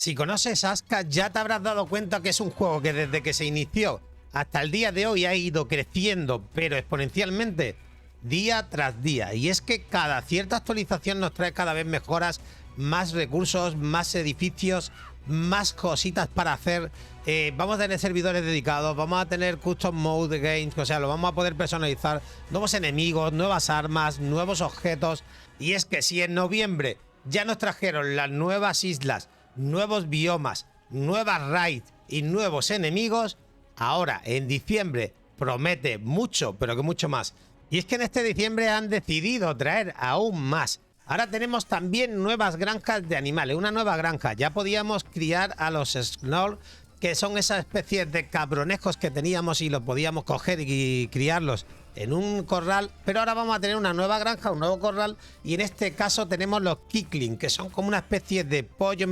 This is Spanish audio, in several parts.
Si conoces Aska, ya te habrás dado cuenta que es un juego que desde que se inició hasta el día de hoy ha ido creciendo, pero exponencialmente, día tras día. Y es que cada cierta actualización nos trae cada vez mejoras, más recursos, más edificios, más cositas para hacer. Vamos a tener servidores dedicados, vamos a tener custom mode games, o sea, lo vamos a poder personalizar, nuevos enemigos, nuevas armas, nuevos objetos. Y es que si en noviembre ya nos trajeron las nuevas islas, nuevos biomas, nuevas raids y nuevos enemigos, ahora en diciembre promete mucho, pero que mucho más. Y es que en este diciembre han decidido traer aún más. Ahora tenemos también nuevas granjas de animales, una nueva granja. Ya podíamos criar a los Snorl, que son esas especies de cabronejos que teníamos y los podíamos coger y criarlos en un corral, pero ahora vamos a tener una nueva granja, un nuevo corral, y en este caso tenemos los Kikling, que son como una especie de pollo,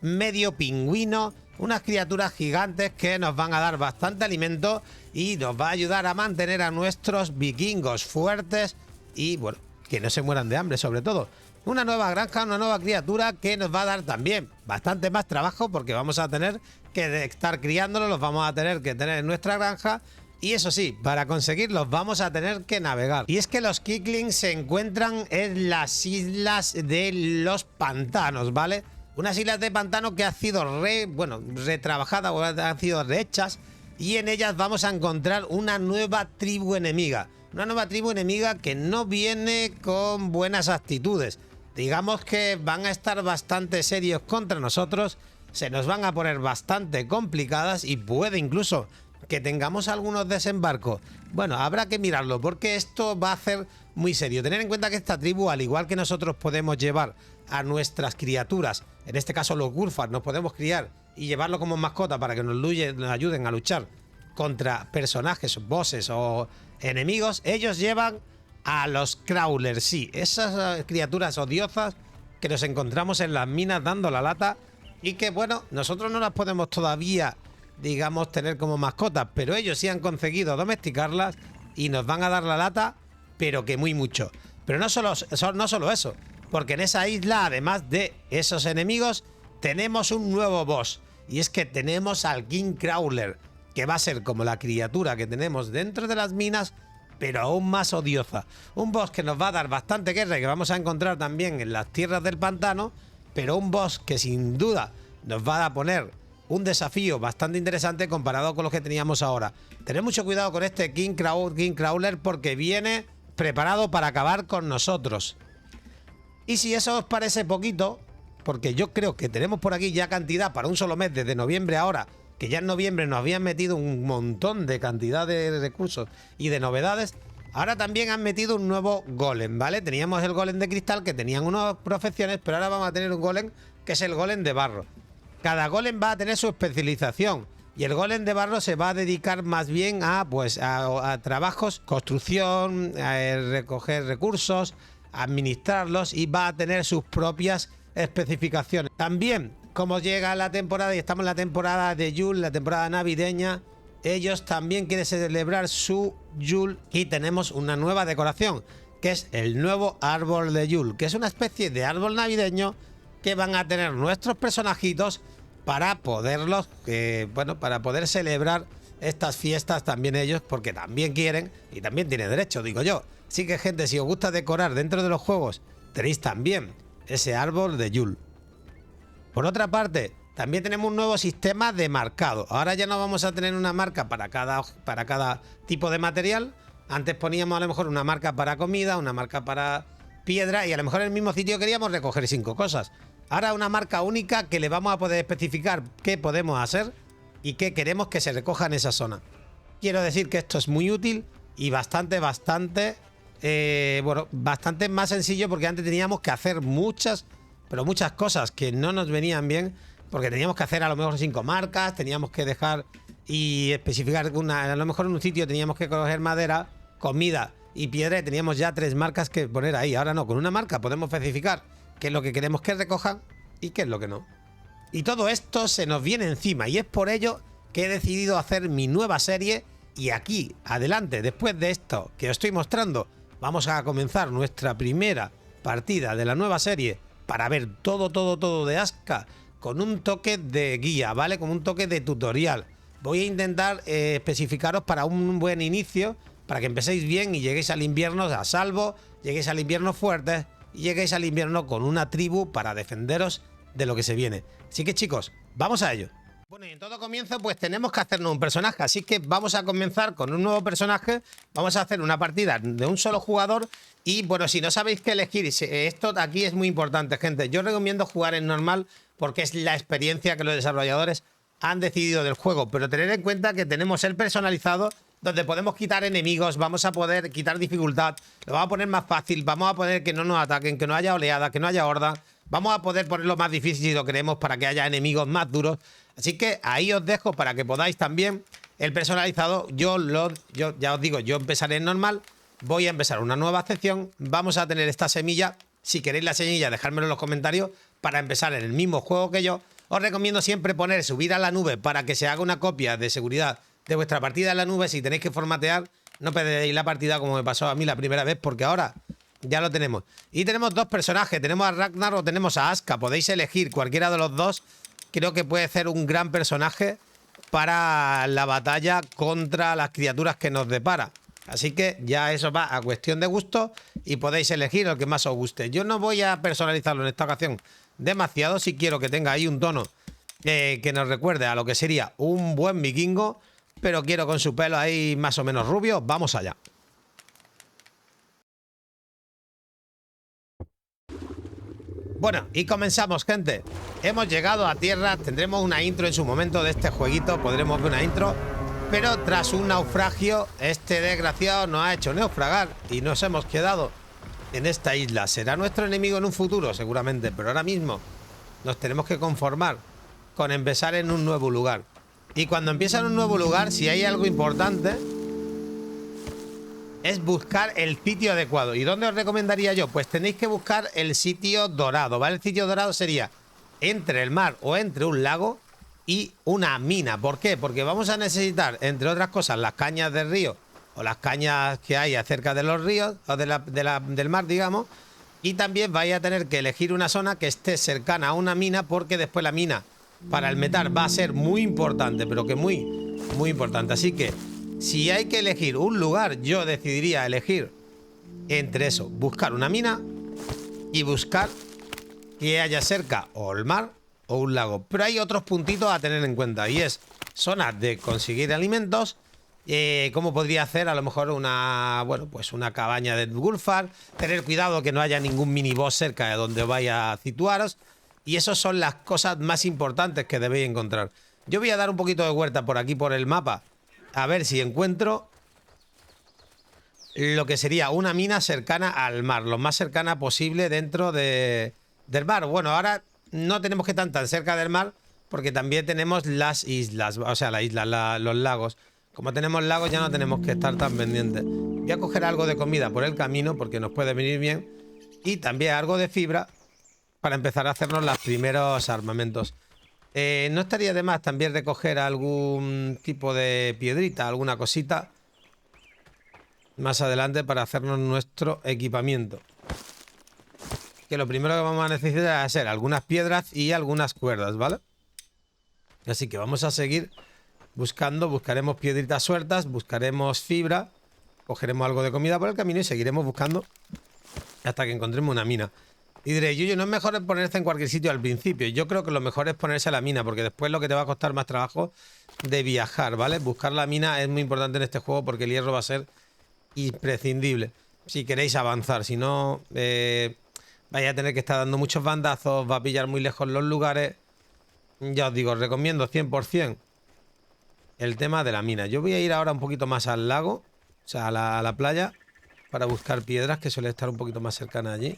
medio pingüino, unas criaturas gigantes que nos van a dar bastante alimento y nos va a ayudar a mantener a nuestros vikingos fuertes y, bueno, que no se mueran de hambre, sobre todo. Una nueva granja, una nueva criatura que nos va a dar también bastante más trabajo, porque vamos a tener que estar criándolos, los vamos a tener que tener en nuestra granja. Y eso sí, para conseguirlos vamos a tener que navegar. Y es que los Kikling se encuentran en las islas de los pantanos, ¿vale? Unas islas de pantano que han sido retrabajadas o han sido rehechas. Y en ellas vamos a encontrar una nueva tribu enemiga. Una nueva tribu enemiga que no viene con buenas actitudes. Digamos que van a estar bastante serios contra nosotros. Se nos van a poner bastante complicadas y puede incluso que tengamos algunos desembarcos. Bueno, habrá que mirarlo porque esto va a ser muy serio. Tener en cuenta que esta tribu, al igual que nosotros podemos llevar a nuestras criaturas, en este caso los Gulfars, nos podemos criar y llevarlo como mascota para que nos ayuden a luchar contra personajes, bosses o enemigos. Ellos llevan a los Crawlers, sí, esas criaturas odiosas que nos encontramos en las minas dando la lata y que, bueno, nosotros no las podemos todavía, digamos, tener como mascotas, pero ellos sí han conseguido domesticarlas y nos van a dar la lata, pero que muy mucho. Pero no solo eso, porque en esa isla, además de esos enemigos, tenemos un nuevo boss, y es que tenemos al King Crawler, que va a ser como la criatura que tenemos dentro de las minas, pero aún más odiosa. Un boss que nos va a dar bastante guerra y que vamos a encontrar también en las tierras del pantano, pero un boss que sin duda nos va a poner un desafío bastante interesante comparado con los que teníamos ahora. Tened mucho cuidado con este King Crawler porque viene preparado para acabar con nosotros. Y si eso os parece poquito, porque yo creo que tenemos por aquí ya cantidad para un solo mes desde noviembre ahora, que ya en noviembre nos habían metido un montón de cantidad de recursos y de novedades, ahora también han metido un nuevo golem, ¿vale? Teníamos el golem de cristal que tenían unas profecciones, pero ahora vamos a tener un golem que es el golem de barro. Cada golem va a tener su especialización y el golem de barro se va a dedicar más bien a trabajos, construcción, a recoger recursos, administrarlos y va a tener sus propias especificaciones. También, como llega la temporada y estamos en la temporada de Yule, la temporada navideña, ellos también quieren celebrar su Yule y tenemos una nueva decoración, que es el nuevo árbol de Yule, que es una especie de árbol navideño que van a tener nuestros personajitos para poderlos, para poder celebrar estas fiestas también ellos, porque también quieren y también tienen derecho, digo yo. Así que, gente, si os gusta decorar dentro de los juegos, tenéis también ese árbol de Yule. Por otra parte, también tenemos un nuevo sistema de marcado. Ahora ya no vamos a tener una marca para cada tipo de material. Antes poníamos a lo mejor una marca para comida, una marca para piedra y a lo mejor en el mismo sitio queríamos recoger 5 cosas. Ahora una marca única que le vamos a poder especificar qué podemos hacer y qué queremos que se recoja en esa zona. Quiero decir que esto es muy útil y bastante más sencillo, porque antes teníamos que hacer muchas cosas que no nos venían bien, porque teníamos que hacer a lo mejor 5 marcas, teníamos que dejar y especificar a lo mejor en un sitio teníamos que coger madera, comida y piedra y teníamos ya 3 marcas que poner ahí. Ahora no, con una marca podemos especificar qué es lo que queremos que recojan y qué es lo que no. Y todo esto se nos viene encima y es por ello que he decidido hacer mi nueva serie. Y aquí, adelante, después de esto que os estoy mostrando, vamos a comenzar nuestra primera partida de la nueva serie para ver todo de Aska, con un toque de guía, ¿vale? Con un toque de tutorial. Voy a intentar especificaros para un buen inicio, para que empecéis bien y lleguéis al invierno a salvo, lleguéis al invierno fuertes y lleguéis al invierno con una tribu para defenderos de lo que se viene. Así que chicos, vamos a ello. Bueno, y en todo comienzo pues tenemos que hacernos un personaje, así que vamos a comenzar con un nuevo personaje. Vamos a hacer una partida de un solo jugador y bueno, si no sabéis qué elegir, esto aquí es muy importante, gente. Yo recomiendo jugar en normal porque es la experiencia que los desarrolladores han decidido del juego, pero tener en cuenta que tenemos el personalizado donde podemos quitar enemigos, vamos a poder quitar dificultad, lo vamos a poner más fácil, vamos a poner que no nos ataquen, que no haya oleada, que no haya horda, vamos a poder ponerlo más difícil si lo queremos para que haya enemigos más duros. Así que ahí os dejo para que podáis también el personalizado. Yo ya os digo, yo empezaré en normal, voy a empezar una nueva sección, vamos a tener esta semilla. Si queréis la semilla, dejármelo en los comentarios para empezar en el mismo juego que yo. Os recomiendo siempre subir a la nube para que se haga una copia de seguridad de vuestra partida en la nube. Si tenéis que formatear, no perderéis la partida como me pasó a mí la primera vez, porque ahora ya lo tenemos. Y tenemos dos personajes, tenemos a Ragnar o tenemos a Asuka. Podéis elegir cualquiera de los dos. Creo que puede ser un gran personaje para la batalla contra las criaturas que nos depara. Así que ya eso va a cuestión de gusto y podéis elegir el que más os guste. Yo no voy a personalizarlo en esta ocasión demasiado, si quiero que tenga ahí un tono que nos recuerde a lo que sería un buen vikingo, pero quiero con su pelo ahí más o menos rubio. Vamos allá. Bueno, y comenzamos, gente. Hemos llegado a tierra, tendremos una intro en su momento de este jueguito, podremos ver una intro, pero tras un naufragio, este desgraciado nos ha hecho naufragar y nos hemos quedado en esta isla. Será nuestro enemigo en un futuro, seguramente, pero ahora mismo nos tenemos que conformar con empezar en un nuevo lugar. Y cuando empieza en un nuevo lugar, si hay algo importante, es buscar el sitio adecuado. ¿Y dónde os recomendaría yo? Pues tenéis que buscar el sitio dorado, ¿vale? El sitio dorado sería entre el mar o entre un lago y una mina. ¿Por qué? Porque vamos a necesitar, entre otras cosas, las cañas del río o las cañas que hay acerca de los ríos o del mar, digamos. Y también vais a tener que elegir una zona que esté cercana a una mina, porque después la mina para el metal va a ser muy importante, pero que muy importante. Así que si hay que elegir un lugar, yo decidiría elegir entre eso, buscar una mina y buscar que haya cerca o el mar o un lago. Pero hay otros puntitos a tener en cuenta y es zonas de conseguir alimentos. ¿Cómo podría hacer? A lo mejor una cabaña de Gulfar. Tener cuidado que no haya ningún miniboss cerca de donde vaya a situaros. Y esas son las cosas más importantes que debéis encontrar. Yo voy a dar un poquito de vuelta por aquí por el mapa, a ver si encuentro lo que sería una mina cercana al mar, lo más cercana posible dentro del mar. Bueno, ahora no tenemos que estar tan cerca del mar porque también tenemos las islas, o sea, los lagos. Como tenemos lagos ya no tenemos que estar tan pendientes. Voy a coger algo de comida por el camino porque nos puede venir bien y también algo de fibra para empezar a hacernos los primeros armamentos. No estaría de más también recoger algún tipo de piedrita, alguna cosita más adelante para hacernos nuestro equipamiento. Que lo primero que vamos a necesitar es hacer algunas piedras y algunas cuerdas, ¿vale? Así que vamos a seguir buscando, buscaremos piedritas sueltas, buscaremos fibra, cogeremos algo de comida por el camino y seguiremos buscando hasta que encontremos una mina. Y diré, Yuyu, no es mejor ponerse en cualquier sitio al principio. Yo creo que lo mejor es ponerse a la mina, porque después lo que te va a costar más trabajo de viajar, ¿vale? Buscar la mina es muy importante en este juego porque el hierro va a ser imprescindible si queréis avanzar. Si no, vais a tener que estar dando muchos bandazos, va a pillar muy lejos los lugares. Ya os digo, os recomiendo 100% el tema de la mina. Yo voy a ir ahora un poquito más al lago, o sea, a la playa, para buscar piedras que suele estar un poquito más cercana allí.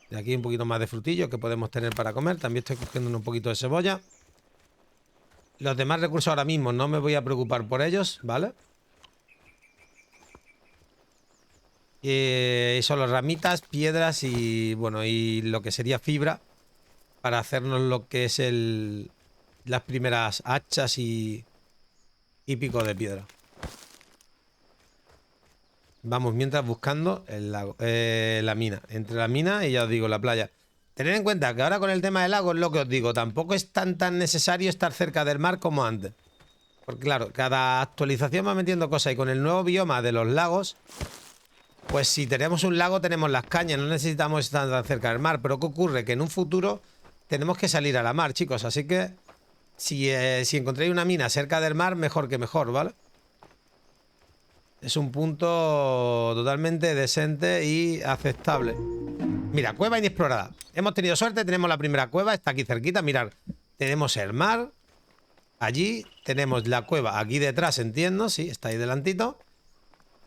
De aquí un poquito más de frutillos que podemos tener para comer. También estoy cogiendo un poquito de cebolla. Los demás recursos ahora mismo no me voy a preocupar por ellos, ¿vale? Solo ramitas, piedras y bueno, y lo que sería fibra para hacernos lo que es las primeras hachas y pico de piedra. Vamos mientras buscando el lago, la mina. Entre la mina y ya os digo, la playa. Tened en cuenta que ahora con el tema del lago es lo que os digo, tampoco es tan necesario estar cerca del mar como antes. Porque claro, cada actualización va metiendo cosas y con el nuevo bioma de los lagos, pues si tenemos un lago tenemos las cañas, no necesitamos estar tan cerca del mar. Pero ¿qué ocurre? Que en un futuro tenemos que salir a la mar, chicos. Así que si encontráis una mina cerca del mar, mejor que mejor, ¿vale? Es un punto totalmente decente y aceptable. Mira, cueva inexplorada. Hemos tenido suerte, tenemos la primera cueva, está aquí cerquita, mirad. Tenemos el mar. Allí tenemos la cueva, aquí detrás, entiendo, sí, está ahí delantito.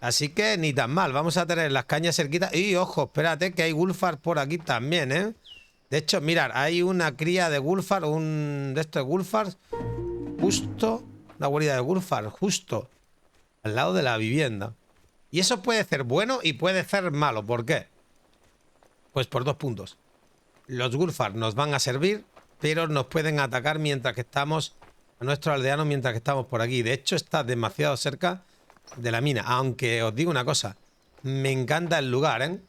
Así que ni tan mal, vamos a tener las cañas cerquitas. Y ojo, espérate que hay Gulfar por aquí también, ¿eh? De hecho, mirad, hay una cría de Gulfar, un de estos Gulfar, justo, una guarida de Gulfar, justo al lado de la vivienda. Y eso puede ser bueno y puede ser malo, ¿por qué? Pues por 2 puntos. Los Gulfar nos van a servir, pero nos pueden atacar mientras que estamos... a nuestros aldeanos mientras que estamos por aquí. De hecho, está demasiado cerca de la mina. Aunque os digo una cosa, me encanta el lugar, ¿eh?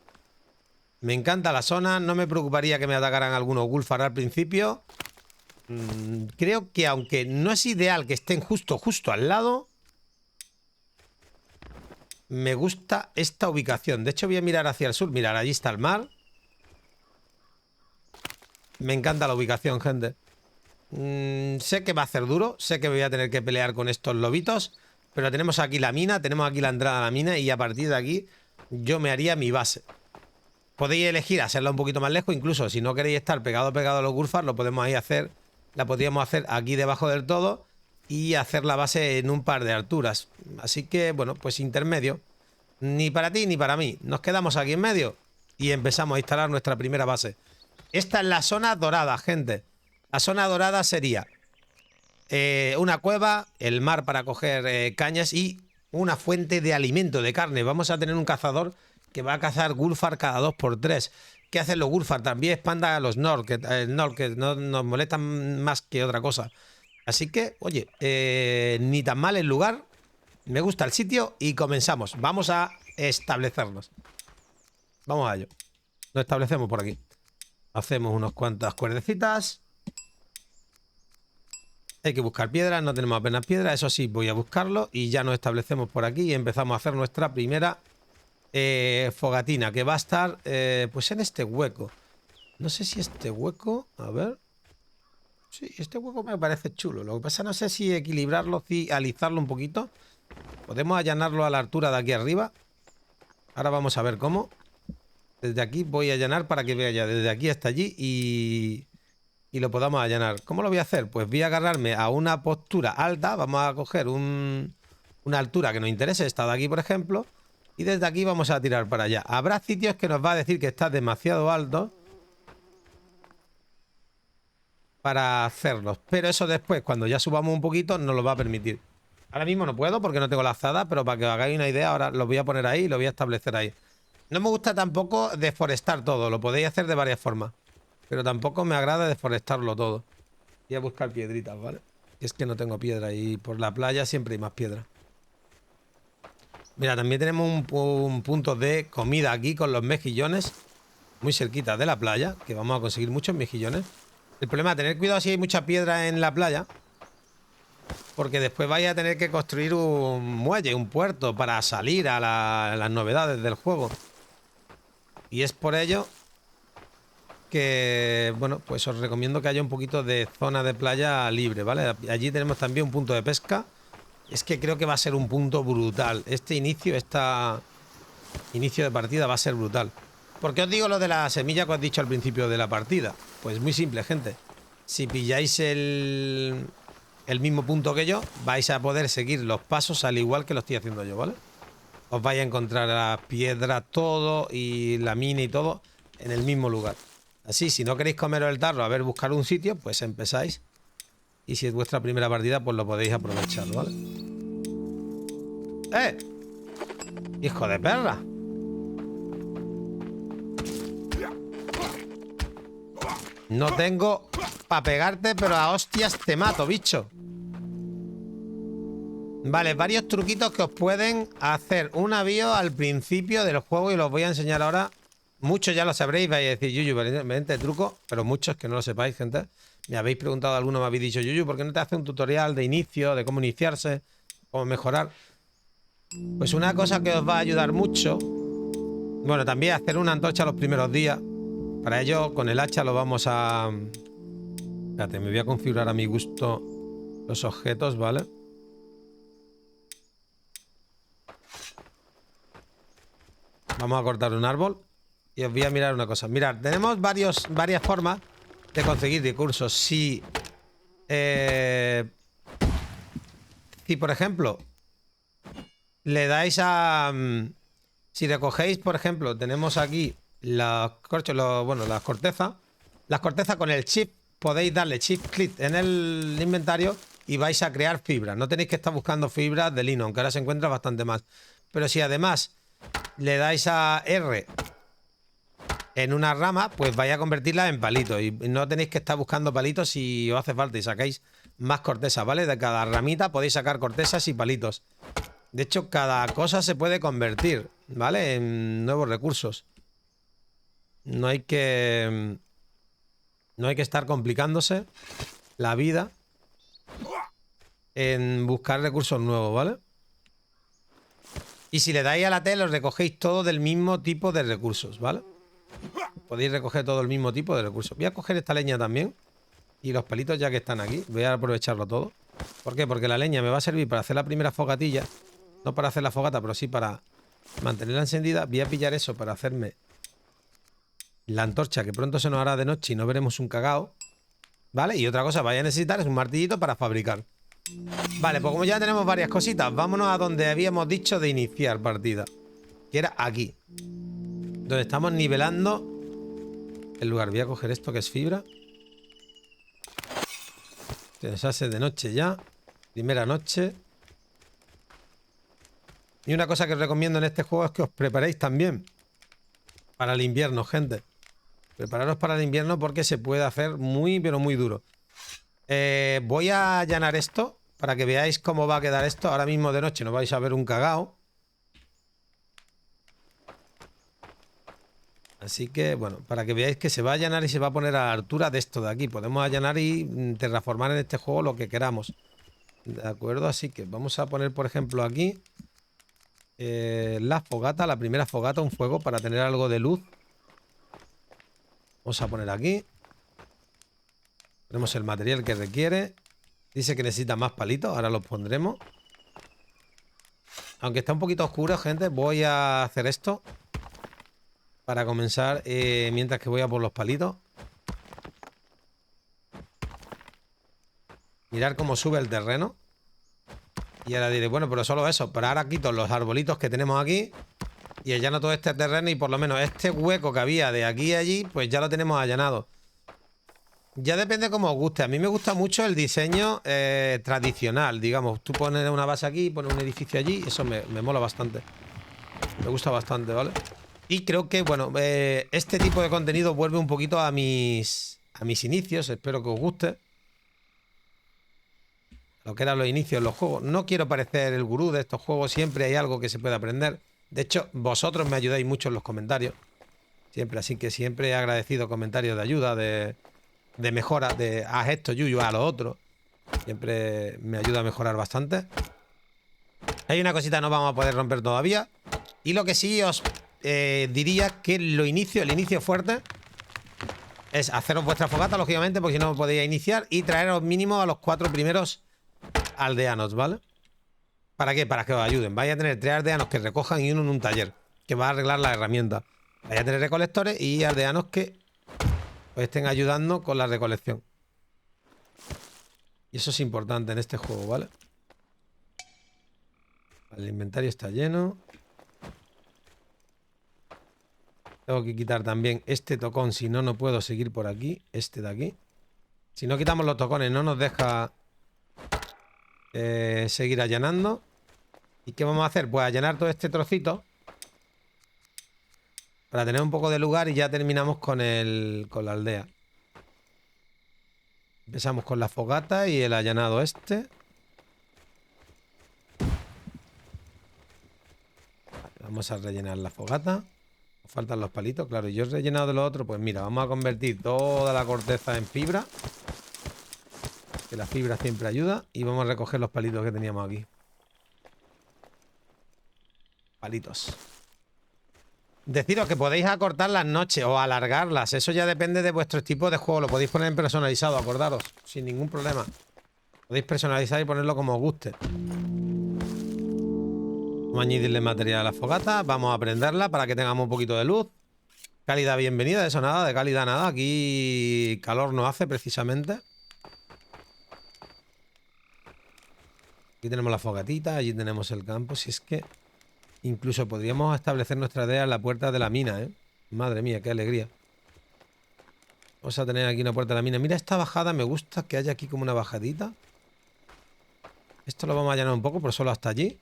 Me encanta la zona. No me preocuparía que me atacaran algunos Gulfar al principio. Creo que aunque no es ideal que estén justo al lado, me gusta esta ubicación. De hecho, voy a mirar hacia el sur. Mirad, allí está el mar. Me encanta la ubicación, gente. Sé que va a ser duro, sé que voy a tener que pelear con estos lobitos, pero tenemos aquí la mina, tenemos aquí la entrada a la mina y a partir de aquí yo me haría mi base. Podéis elegir hacerla un poquito más lejos, incluso si no queréis estar pegado a los Gulfar, lo podemos ahí hacer, la podríamos hacer aquí debajo del todo y hacer la base en un par de alturas. Así que, bueno, pues intermedio. Ni para ti ni para mí. Nos quedamos aquí en medio y empezamos a instalar nuestra primera base. Esta es la zona dorada, gente. La zona dorada sería una cueva, el mar para coger cañas y una fuente de alimento, de carne. Vamos a tener un cazador que va a cazar Gulfar cada 2×3. ¿Qué hacen los Gulfar? También expanda a los Nord, que no nos molestan más que otra cosa. Así que, oye, ni tan mal el lugar. Me gusta el sitio y comenzamos. Vamos a establecernos. Vamos a ello. Nos establecemos por aquí. Hacemos unas cuantas cuerdecitas. Hay que buscar piedras, no tenemos apenas piedras. Eso sí, voy a buscarlo y ya nos establecemos por aquí y empezamos a hacer nuestra primera fogatina, que va a estar pues en este hueco. No sé si este hueco... A ver... Sí, este hueco me parece chulo. Lo que pasa no sé si equilibrarlo, si alisarlo un poquito. Podemos allanarlo a la altura de aquí arriba. Ahora vamos a ver cómo. Desde aquí voy a allanar para que vea ya desde aquí hasta allí y lo podamos allanar. ¿Cómo lo voy a hacer? Pues voy a agarrarme a una postura alta. Vamos a coger una altura que nos interese. Esta de aquí, por ejemplo. Y desde aquí vamos a tirar para allá. Habrá sitios que nos va a decir que está demasiado alto para hacerlos. Pero eso después, cuando ya subamos un poquito, nos lo va a permitir. Ahora mismo no puedo porque no tengo la azada, pero para que os hagáis una idea, ahora lo voy a poner ahí y lo voy a establecer ahí. No me gusta tampoco deforestar todo. Lo podéis hacer de varias formas. Pero tampoco me agrada deforestarlo todo. Voy a buscar piedritas, ¿vale? Es que no tengo piedra y por la playa siempre hay más piedra. Mira, también tenemos un punto de comida aquí con los mejillones. Muy cerquita de la playa, que vamos a conseguir muchos mejillones. El problema es tener cuidado si hay mucha piedra en la playa, porque después vais a tener que construir un muelle, un puerto para salir a las novedades del juego. Y es por ello que, bueno, pues os recomiendo que haya un poquito de zona de playa libre, ¿vale? Allí tenemos también un punto de pesca. Es que creo que va a ser un punto brutal. Este inicio de partida va a ser brutal. ¿Por qué os digo lo de la semilla que os he dicho al principio de la partida? Pues muy simple, gente. Si pilláis el mismo punto que yo, vais a poder seguir los pasos al igual que lo estoy haciendo yo, ¿vale? Os vais a encontrar la piedra, todo y la mina y todo en el mismo lugar. Así, si no queréis comeros el tarro a ver buscar un sitio, pues empezáis. Y si es vuestra primera partida, pues lo podéis aprovechar, ¿vale? ¡Eh! ¡Hijo de perra! No tengo para pegarte, pero a hostias te mato, bicho. Vale, varios truquitos que os pueden hacer un avío al principio del juego y los voy a enseñar ahora Muchos ya lo sabréis, vais a decir, Yuyu, vente truco, pero muchos que no lo sepáis, gente. Me habéis preguntado, alguno me habéis dicho, Yuyu, ¿por qué no te hace un tutorial de inicio, de cómo iniciarse, cómo mejorar? Pues una cosa que os va a ayudar mucho, bueno, también hacer una antorcha los primeros días. Para ello, con el hacha lo vamos a... Espérate, me voy a configurar a mi gusto los objetos, ¿vale? Vamos a cortar un árbol y os voy a mirar una cosa. Mirad, tenemos varias formas de conseguir recursos. Si, por ejemplo, le dais a... si recogéis, por ejemplo, tenemos aquí las cortezas. Las cortezas con el chip podéis darle shift click en el inventario y vais a crear fibras. No tenéis que estar buscando fibras de lino, aunque ahora se encuentra bastante más. Pero si además le dais a R en una rama, pues vais a convertirla en palitos. Y no tenéis que estar buscando palitos si os hace falta y sacáis más cortezas, ¿vale? De cada ramita podéis sacar cortezas y palitos. De hecho, cada cosa se puede convertir, ¿vale? En nuevos recursos. No hay que estar complicándose la vida en buscar recursos nuevos, ¿vale? Y si le dais a la T, los recogéis todo del mismo tipo de recursos, ¿vale? Podéis recoger todo el mismo tipo de recursos. Voy a coger esta leña también. Y los palitos ya que están aquí. Voy a aprovecharlo todo. ¿Por qué? Porque la leña me va a servir para hacer la primera fogatilla. No para hacer la fogata, pero sí para mantenerla encendida. Voy a pillar eso para hacerme la antorcha, que pronto se nos hará de noche y no veremos un cagao. ¿Vale? Y otra cosa vais a necesitar es un martillito para fabricar. Vale, pues como ya tenemos varias cositas, vámonos a donde habíamos dicho de iniciar partida. Que era aquí. Donde estamos nivelando el lugar. Voy a coger esto que es fibra. Se nos hace de noche ya. Primera noche. Y una cosa que os recomiendo en este juego es que os preparéis también para el invierno, gente. Prepararos para el invierno porque se puede hacer muy, pero muy duro. Voy a allanar esto para que veáis cómo va a quedar esto. Ahora mismo de noche no vais a ver un cagao. Así que, bueno, para que veáis que se va a allanar y se va a poner a la altura de esto de aquí. Podemos allanar y terraformar en este juego lo que queramos. ¿De acuerdo? Así que vamos a poner, por ejemplo, aquí la fogata, la primera fogata, un fuego para tener algo de luz. Vamos a poner aquí. Ponemos el material que requiere. Dice que necesita más palitos, ahora los pondremos. Aunque está un poquito oscuro, gente, voy a hacer esto para comenzar mientras que voy a por los palitos. Mirar cómo sube el terreno. Y ahora diré, bueno, pero solo eso. Pero ahora quito los arbolitos que tenemos aquí y allano todo este terreno y por lo menos este hueco que había de aquí a allí, pues ya lo tenemos allanado. Ya depende cómo os guste. A mí me gusta mucho el diseño tradicional, digamos. Tú pones una base aquí, pones un edificio allí. Eso me mola bastante. Me gusta bastante, ¿vale? Y creo que, bueno, este tipo de contenido vuelve un poquito a mis inicios. Espero que os guste. Lo que eran los inicios de los juegos. No quiero parecer el gurú de estos juegos. Siempre hay algo que se puede aprender. De hecho, vosotros me ayudáis mucho en los comentarios. Siempre, así que siempre he agradecido comentarios de ayuda, de mejora, de haz esto, Yuyu, a lo otro. Siempre me ayuda a mejorar bastante. Hay una cosita que no vamos a poder romper todavía. Y lo que sí os diría que el inicio fuerte es haceros vuestra fogata, lógicamente, porque si no podéis iniciar, y traeros mínimo a los 4 primeros aldeanos, ¿vale? ¿Para qué? Para que os ayuden. Vais a tener 3 aldeanos que recojan y uno en un taller, que va a arreglar las herramientas. Vais a tener recolectores y aldeanos que os estén ayudando con la recolección. Y eso es importante en este juego, ¿vale? El inventario está lleno. Tengo que quitar también este tocón, si no, no puedo seguir por aquí. Este de aquí. Si no quitamos los tocones, no nos deja seguir allanando. ¿Y qué vamos a hacer? Pues allanar todo este trocito para tener un poco de lugar y ya terminamos con la aldea. Empezamos con la fogata y el allanado este. Vamos a rellenar la fogata. Faltan los palitos, claro. Yo he rellenado de lo otro. Pues mira, vamos a convertir toda la corteza en fibra. Que la fibra siempre ayuda. Y vamos a recoger los palitos que teníamos aquí. Palitos. Deciros que podéis acortar las noches o alargarlas. Eso ya depende de vuestro tipo de juego. Lo podéis poner en personalizado, acordaros. Sin ningún problema. Podéis personalizar y ponerlo como os guste. Vamos a añadirle material a la fogata. Vamos a prenderla para que tengamos un poquito de luz. Cálida, bienvenida. De eso nada, de cálida nada. Aquí calor no hace precisamente. Aquí tenemos la fogatita. Allí tenemos el campo. Si es que incluso podríamos establecer nuestra idea en la puerta de la mina, ¿eh? Madre mía, qué alegría. Vamos a tener aquí una puerta de la mina. Mira esta bajada. Me gusta que haya aquí como una bajadita. Esto lo vamos a allanar un poco, pero solo hasta allí.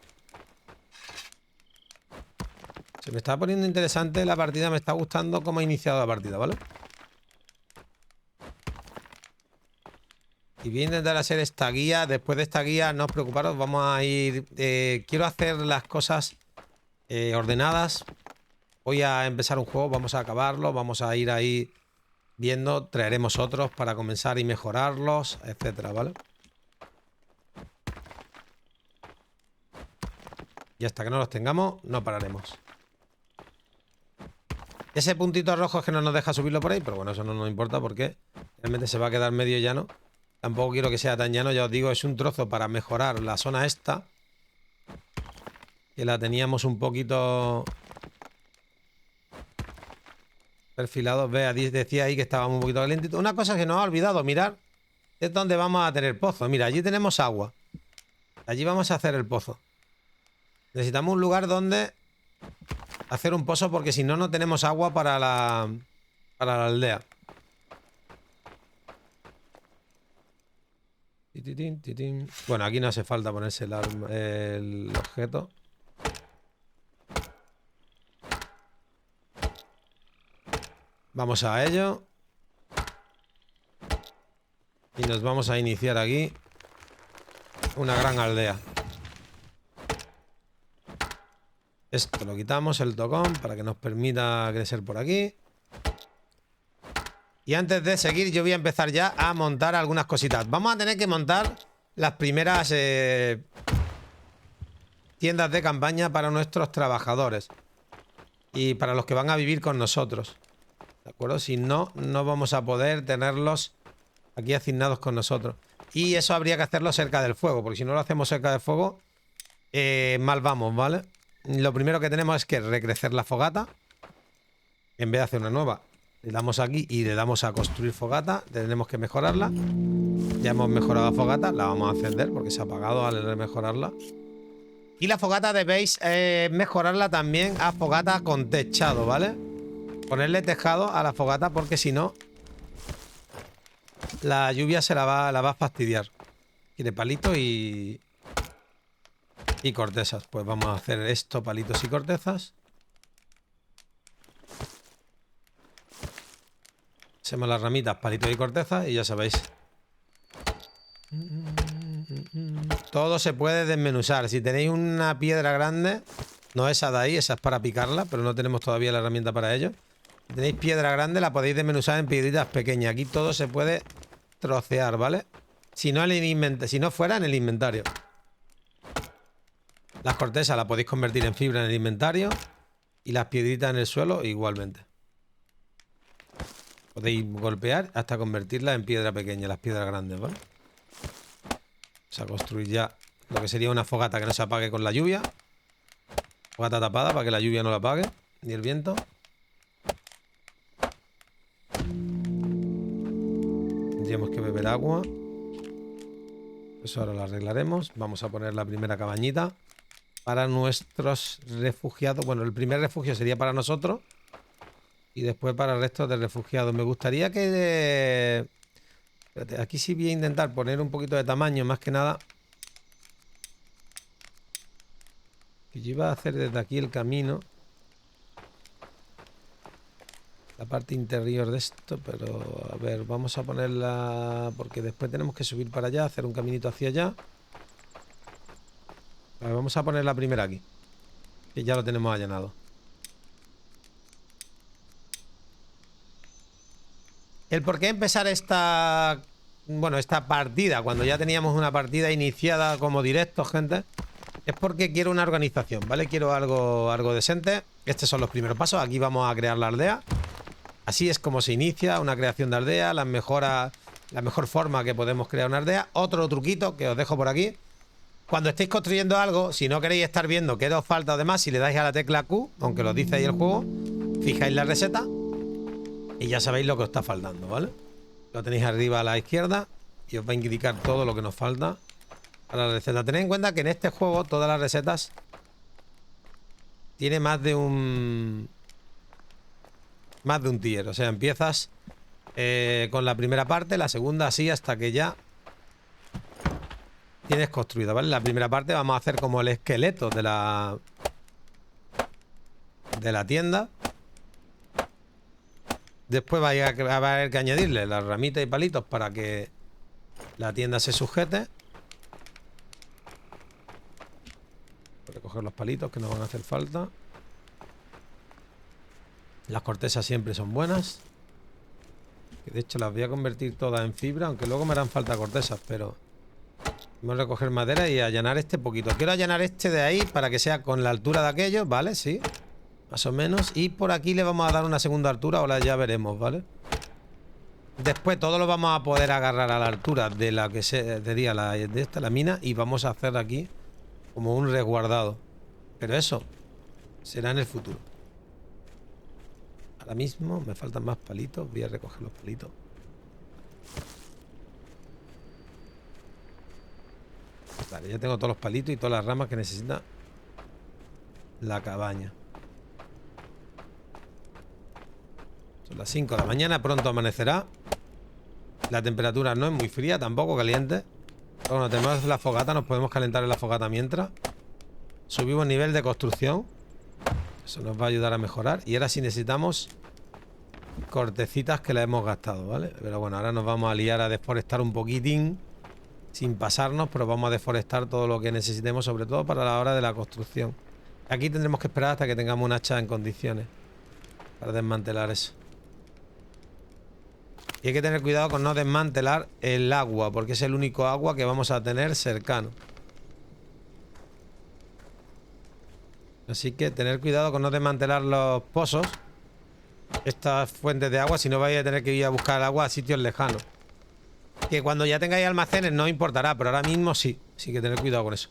Se me está poniendo interesante la partida. Me está gustando cómo ha iniciado la partida, ¿vale? Y voy a intentar hacer esta guía. Después de esta guía, no os preocuparos, vamos a ir... quiero hacer las cosas ordenadas. Voy a empezar un juego, vamos a acabarlo. Vamos a ir ahí viendo. Traeremos otros para comenzar y mejorarlos, etcétera, ¿vale? Y hasta que no los tengamos, no pararemos. Ese puntito rojo es que no nos deja subirlo por ahí, pero bueno, eso no nos importa porque realmente se va a quedar medio llano. Tampoco quiero que sea tan llano, ya os digo, es un trozo para mejorar la zona esta. Que la teníamos un poquito perfilado. Vea, decía ahí que estábamos un poquito calentitos. Una cosa que nos ha olvidado mirar es donde vamos a tener pozo. Mira, allí tenemos agua. Allí vamos a hacer el pozo. Necesitamos un lugar donde hacer un pozo porque si no, no tenemos agua para la aldea. Bueno, aquí no hace falta ponerse el objeto. Vamos a ello. Y nos vamos a iniciar aquí una gran aldea. Esto lo quitamos, el tocón, para que nos permita crecer por aquí. Y antes de seguir, yo voy a empezar ya a montar algunas cositas. Vamos a tener que montar las primeras tiendas de campaña para nuestros trabajadores. Y para los que van a vivir con nosotros. ¿De acuerdo? Si no, no vamos a poder tenerlos aquí asignados con nosotros. Y eso habría que hacerlo cerca del fuego, porque si no lo hacemos cerca del fuego, mal vamos, ¿vale? Lo primero que tenemos es que recrecer la fogata. En vez de hacer una nueva, le damos aquí y le damos a construir fogata. Tenemos que mejorarla. Ya hemos mejorado la fogata, la vamos a encender porque se ha apagado al mejorarla. Y la fogata debéis mejorarla también a fogata con techado, ¿vale? Ponerle tejado a la fogata porque si no, la lluvia se la va a fastidiar. Quiere palitos y cortezas. Pues vamos a hacer esto, palitos y cortezas. Hacemos las ramitas, palitos y cortezas y ya sabéis. Todo se puede desmenuzar. Si tenéis una piedra grande, no esa de ahí, esa es para picarla, pero no tenemos todavía la herramienta para ello. Si tenéis piedra grande, la podéis desmenuzar en piedritas pequeñas. Aquí todo se puede trocear, ¿vale? Si no fuera en el inventario. Las cortezas las podéis convertir en fibra en el inventario. Y las piedritas en el suelo igualmente. Podéis golpear hasta convertirlas en piedra pequeña, las piedras grandes, ¿vale? Vamos a construir ya lo que sería una fogata que no se apague con la lluvia. Fogata tapada para que la lluvia no la apague, ni el viento. Tendríamos que beber agua. Eso ahora lo arreglaremos. Vamos a poner la primera cabañita para nuestros refugiados. Bueno, el primer refugio sería para nosotros. Y después para el resto de refugiados. Me gustaría que... Espérate, aquí sí voy a intentar poner un poquito de tamaño, más que nada. Que yo iba a hacer desde aquí el camino. La parte interior de esto, pero... A ver, vamos a ponerla... Porque después tenemos que subir para allá, hacer un caminito hacia allá. A ver, vamos a poner la primera aquí. Que ya lo tenemos allanado. El por qué empezar esta... Bueno, esta partida, cuando ya teníamos una partida iniciada como directo, gente, es porque quiero una organización, ¿vale? Quiero algo decente. Estos son los primeros pasos. Aquí vamos a crear la aldea. Así es como se inicia una creación de aldea. La mejor forma que podemos crear una aldea. Otro truquito que os dejo por aquí. Cuando estéis construyendo algo, si no queréis estar viendo qué os falta, además, si le dais a la tecla Q, aunque lo dice ahí el juego, fijáis la receta y ya sabéis lo que os está faltando, ¿vale? Lo tenéis arriba a la izquierda y os va a indicar todo lo que nos falta para la receta. Tened en cuenta que en este juego todas las recetas tiene más de un tier. O sea, empiezas con la primera parte, la segunda así hasta que ya tienes construida, ¿vale? La primera parte vamos a hacer como el esqueleto de la tienda. Después va a haber que añadirle las ramitas y palitos para que la tienda se sujete. Voy a coger los palitos que nos van a hacer falta. Las cortezas siempre son buenas. De hecho las voy a convertir todas en fibra, aunque luego me harán falta cortezas, pero vamos a recoger madera y allanar este poquito. Quiero allanar este de ahí para que sea con la altura de aquello, ¿vale? Sí, más o menos. Y por aquí le vamos a dar una segunda altura, ahora ya veremos, ¿vale? Después todo lo vamos a poder agarrar a la altura de la que sería la mina, y vamos a hacer aquí como un resguardado. Pero eso será en el futuro. Ahora mismo me faltan más palitos. Voy a recoger los palitos. Vale, ya tengo todos los palitos y todas las ramas que necesita la cabaña. Son las 5 de la mañana, pronto amanecerá. La temperatura no es muy fría, tampoco caliente. Pero cuando tenemos la fogata, nos podemos calentar en la fogata mientras. Subimos nivel de construcción. Eso nos va a ayudar a mejorar. Y ahora sí necesitamos cortecitas que las hemos gastado, ¿vale? Pero bueno, ahora nos vamos a liar a deforestar un poquitín, sin pasarnos, pero vamos a deforestar todo lo que necesitemos, sobre todo para la hora de la construcción. Aquí tendremos que esperar hasta que tengamos un hacha en condiciones para desmantelar eso. Y hay que tener cuidado con no desmantelar el agua, porque es el único agua que vamos a tener cercano. Así que tener cuidado con no desmantelar los pozos, estas fuentes de agua, si no vais a tener que ir a buscar agua a sitios lejanos. Que cuando ya tengáis almacenes no importará, pero ahora mismo sí. Así que tener cuidado con eso.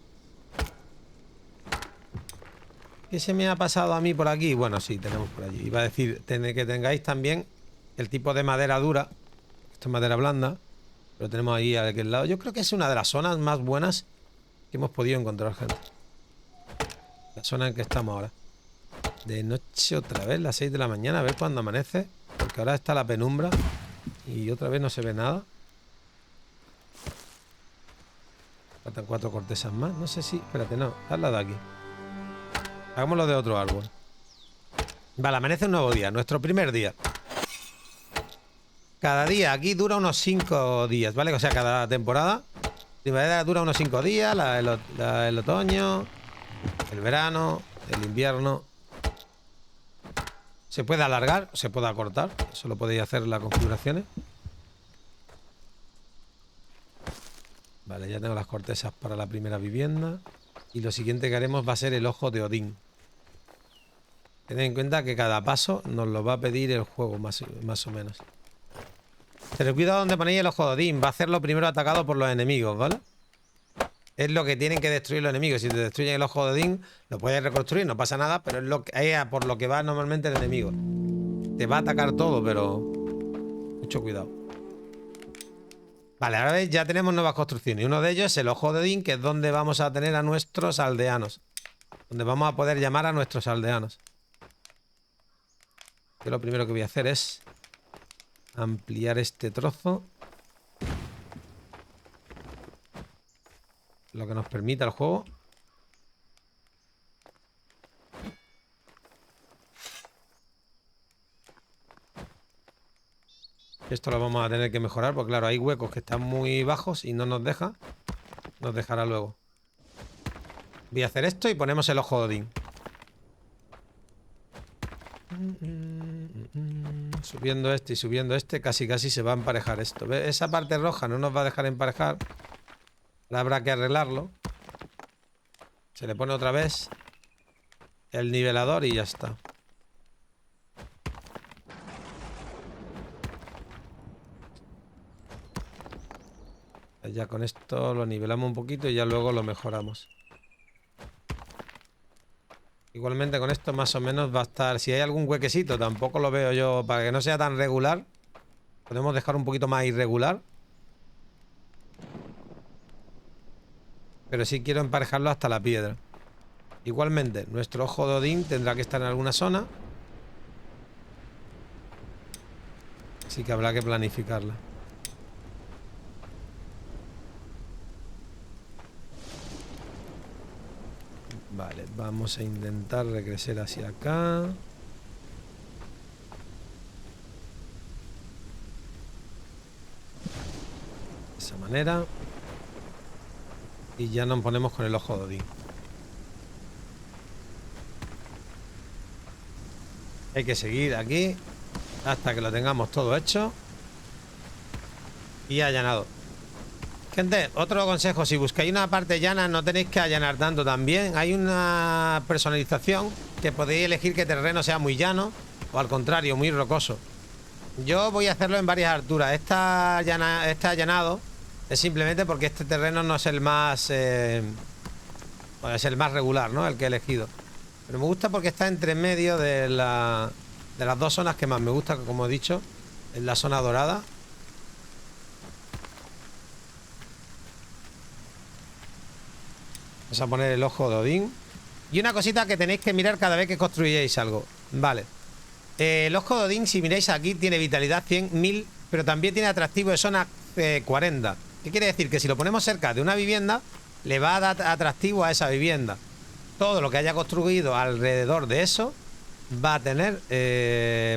¿Qué se me ha pasado a mí por aquí? Bueno, sí, tenemos por allí. Iba a decir, que tengáis también el tipo de madera dura. Esto es madera blanda. Lo tenemos ahí a aquel lado. Yo creo que es una de las zonas más buenas que hemos podido encontrar, gente. La zona en que estamos ahora. De noche otra vez, las 6 de la mañana. A ver cuándo amanece. Porque ahora está la penumbra. Y otra vez no se ve nada. Faltan 4 cortezas más. No sé si... Espérate, no. Hazla de aquí. Hagámoslo de otro árbol. Vale, amanece un nuevo día. Nuestro primer día. Cada día aquí dura unos 5 días, ¿vale? O sea, cada temporada. Primavera dura unos 5 días. El otoño. El verano. El invierno. Se puede alargar o se puede acortar. Eso lo podéis hacer en las configuraciones. Vale, ya tengo las cortezas para la primera vivienda. Y lo siguiente que haremos va a ser el ojo de Odín. Tened en cuenta que cada paso nos lo va a pedir el juego, más o menos. Tened cuidado donde ponéis el ojo de Odín. Va a ser lo primero atacado por los enemigos, ¿vale? Es lo que tienen que destruir los enemigos. Si te destruyen el ojo de Odín, lo puedes reconstruir, no pasa nada, pero es por lo que va normalmente el enemigo. Te va a atacar todo, pero mucho cuidado. Vale, ahora veis, ya tenemos nuevas construcciones. Y uno de ellos es el ojo de Odín, que es donde vamos a tener a nuestros aldeanos. Donde vamos a poder llamar a nuestros aldeanos. Yo lo primero que voy a hacer es ampliar este trozo. Lo que nos permita el juego. Esto lo vamos a tener que mejorar porque claro, hay huecos que están muy bajos y no nos deja. Nos dejará luego. Voy a hacer esto y ponemos el ojo de Odín. subiendo este y subiendo este, casi se va a emparejar esto. ¿Ves? Esa parte roja no nos va a dejar emparejar. Ahora habrá que arreglarlo. Se le pone otra vez el nivelador y ya está. Ya con esto lo nivelamos un poquito y ya luego lo mejoramos. Igualmente con esto más o menos va a estar... Si hay algún huequecito, tampoco lo veo yo. Para que no sea tan regular, podemos dejar un poquito más irregular. Pero sí quiero emparejarlo hasta la piedra. Igualmente, nuestro ojo de Odín tendrá que estar en alguna zona. Así que habrá que planificarla. Vale, vamos a intentar regresar hacia acá. De esa manera. Y ya nos ponemos con el ojo de Odín. Hay que seguir aquí hasta que lo tengamos todo hecho y allanado. Gente, otro consejo, si buscáis una parte llana no tenéis que allanar tanto también. Hay una personalización que podéis elegir que terreno sea muy llano o al contrario, muy rocoso. Yo voy a hacerlo en varias alturas. Este allanado es simplemente porque este terreno no es el más... bueno, es el más regular, ¿no? El que he elegido. Pero me gusta porque está entre medio de las dos zonas que más me gusta, como he dicho, en la zona dorada. Vamos a poner el ojo de Odín. Y una cosita que tenéis que mirar cada vez que construyáis algo. Vale. El ojo de Odín, si miráis aquí, tiene vitalidad 100, 1000, pero también tiene atractivo de zona 40. ¿Qué quiere decir? Que si lo ponemos cerca de una vivienda, le va a dar atractivo a esa vivienda. Todo lo que haya construido alrededor de eso va a tener,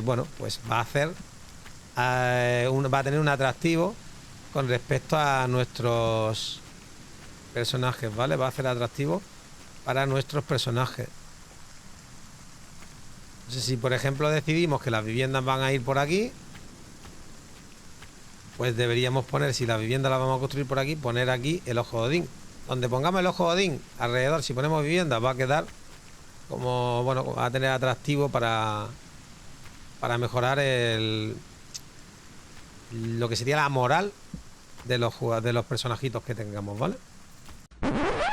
bueno, pues va a hacer, va a tener un atractivo con respecto a nuestros personajes, ¿vale? Va a ser atractivo para nuestros personajes. Entonces, si por ejemplo decidimos que las viviendas van a ir por aquí, pues deberíamos poner, si la vivienda la vamos a construir por aquí, poner aquí el ojo de Odín. Donde pongamos el ojo de Odín alrededor, si ponemos vivienda, va a quedar como, bueno, va a tener atractivo para mejorar lo que sería la moral de los personajitos que tengamos, ¿vale?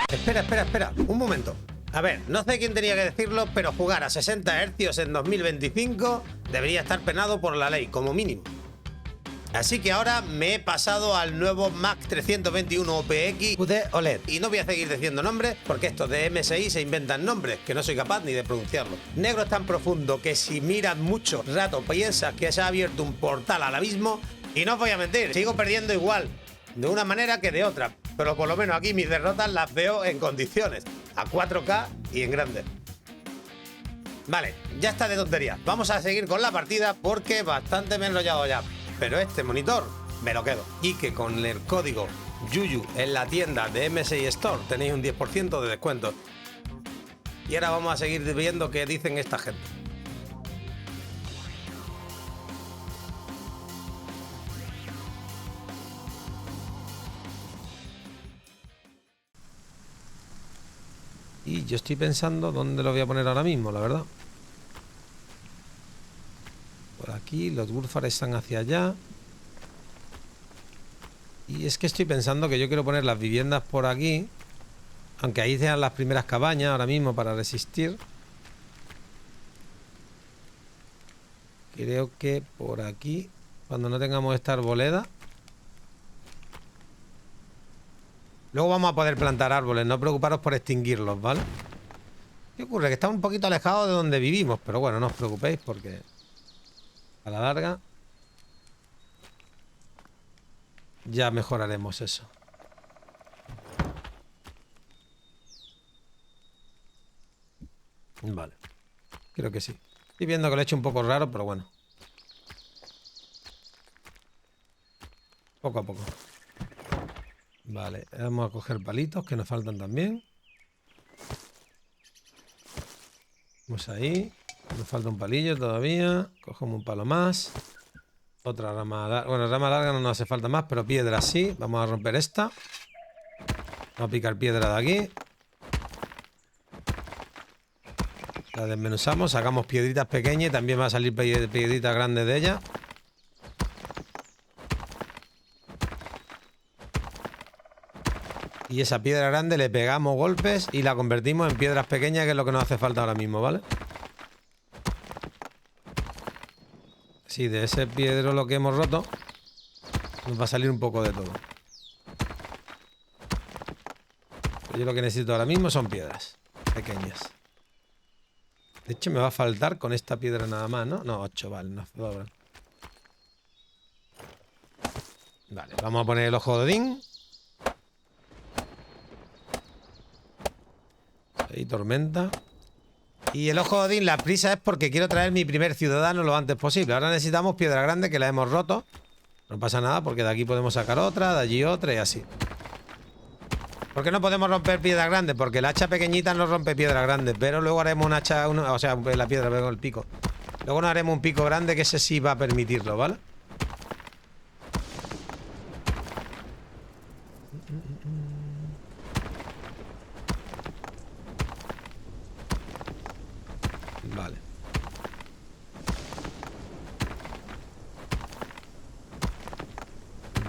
Espera, un momento. A ver, no sé quién tenía que decirlo, pero jugar a 60 Hz en 2025 debería estar penado por la ley, como mínimo. Así que ahora me he pasado al nuevo Mac 321 OPX QD OLED. Y no voy a seguir diciendo nombres porque estos de MSI se inventan nombres que no soy capaz ni de pronunciarlo. Negro es tan profundo que si miras mucho rato piensas que se ha abierto un portal al abismo. Y no os voy a mentir, sigo perdiendo igual, de una manera que de otra. Pero por lo menos aquí mis derrotas las veo en condiciones, a 4K y en grande. Vale, ya está de tonterías. Vamos a seguir con la partida porque bastante me he enrollado ya. Pero este monitor me lo quedo. Y que con el código YUYU en la tienda de MSI Store tenéis un 10% de descuento. Y ahora vamos a seguir viendo qué dicen esta gente. Y yo estoy pensando dónde lo voy a poner ahora mismo, la verdad. Por aquí, los Wurfar están hacia allá. Y es que estoy pensando que yo quiero poner las viviendas por aquí. Aunque ahí sean las primeras cabañas ahora mismo para resistir. Creo que por aquí, cuando no tengamos esta arboleda. Luego vamos a poder plantar árboles, no preocuparos por extinguirlos, ¿vale? ¿Qué ocurre? Que está un poquito alejado de donde vivimos, pero bueno, no os preocupéis porque a la larga ya mejoraremos eso. Vale, creo que sí. Estoy viendo que lo he hecho un poco raro, pero bueno. Poco a poco. Vale, vamos a coger palitos que nos faltan también. Vamos ahí. Me falta un palillo todavía. Cogemos un palo más. Otra rama larga. Bueno, rama larga no nos hace falta más, pero piedra sí. Vamos a romper esta. Vamos a picar piedra de aquí. La desmenuzamos, sacamos piedritas pequeñas y también va a salir piedritas grandes de ella. Y esa piedra grande le pegamos golpes y la convertimos en piedras pequeñas, que es lo que nos hace falta ahora mismo, ¿vale? Sí, de ese piedro lo que hemos roto nos va a salir un poco de todo. Pero yo lo que necesito ahora mismo son piedras pequeñas. De hecho me va a faltar con esta piedra nada más, ¿no? No, 8, vale, no sobran. Vale, vamos a poner el ojo de Odín. Ahí, tormenta. Y el ojo de Odín, la prisa es porque quiero traer mi primer ciudadano lo antes posible. Ahora necesitamos piedra grande, que la hemos roto. No pasa nada porque de aquí podemos sacar otra, de allí otra y así. ¿Por qué no podemos romper piedra grande? Porque el hacha pequeñita no rompe piedra grande, pero luego haremos un hacha, o sea, la piedra, luego el pico. Luego nos haremos un pico grande que ese sí va a permitirlo, ¿vale? Vale.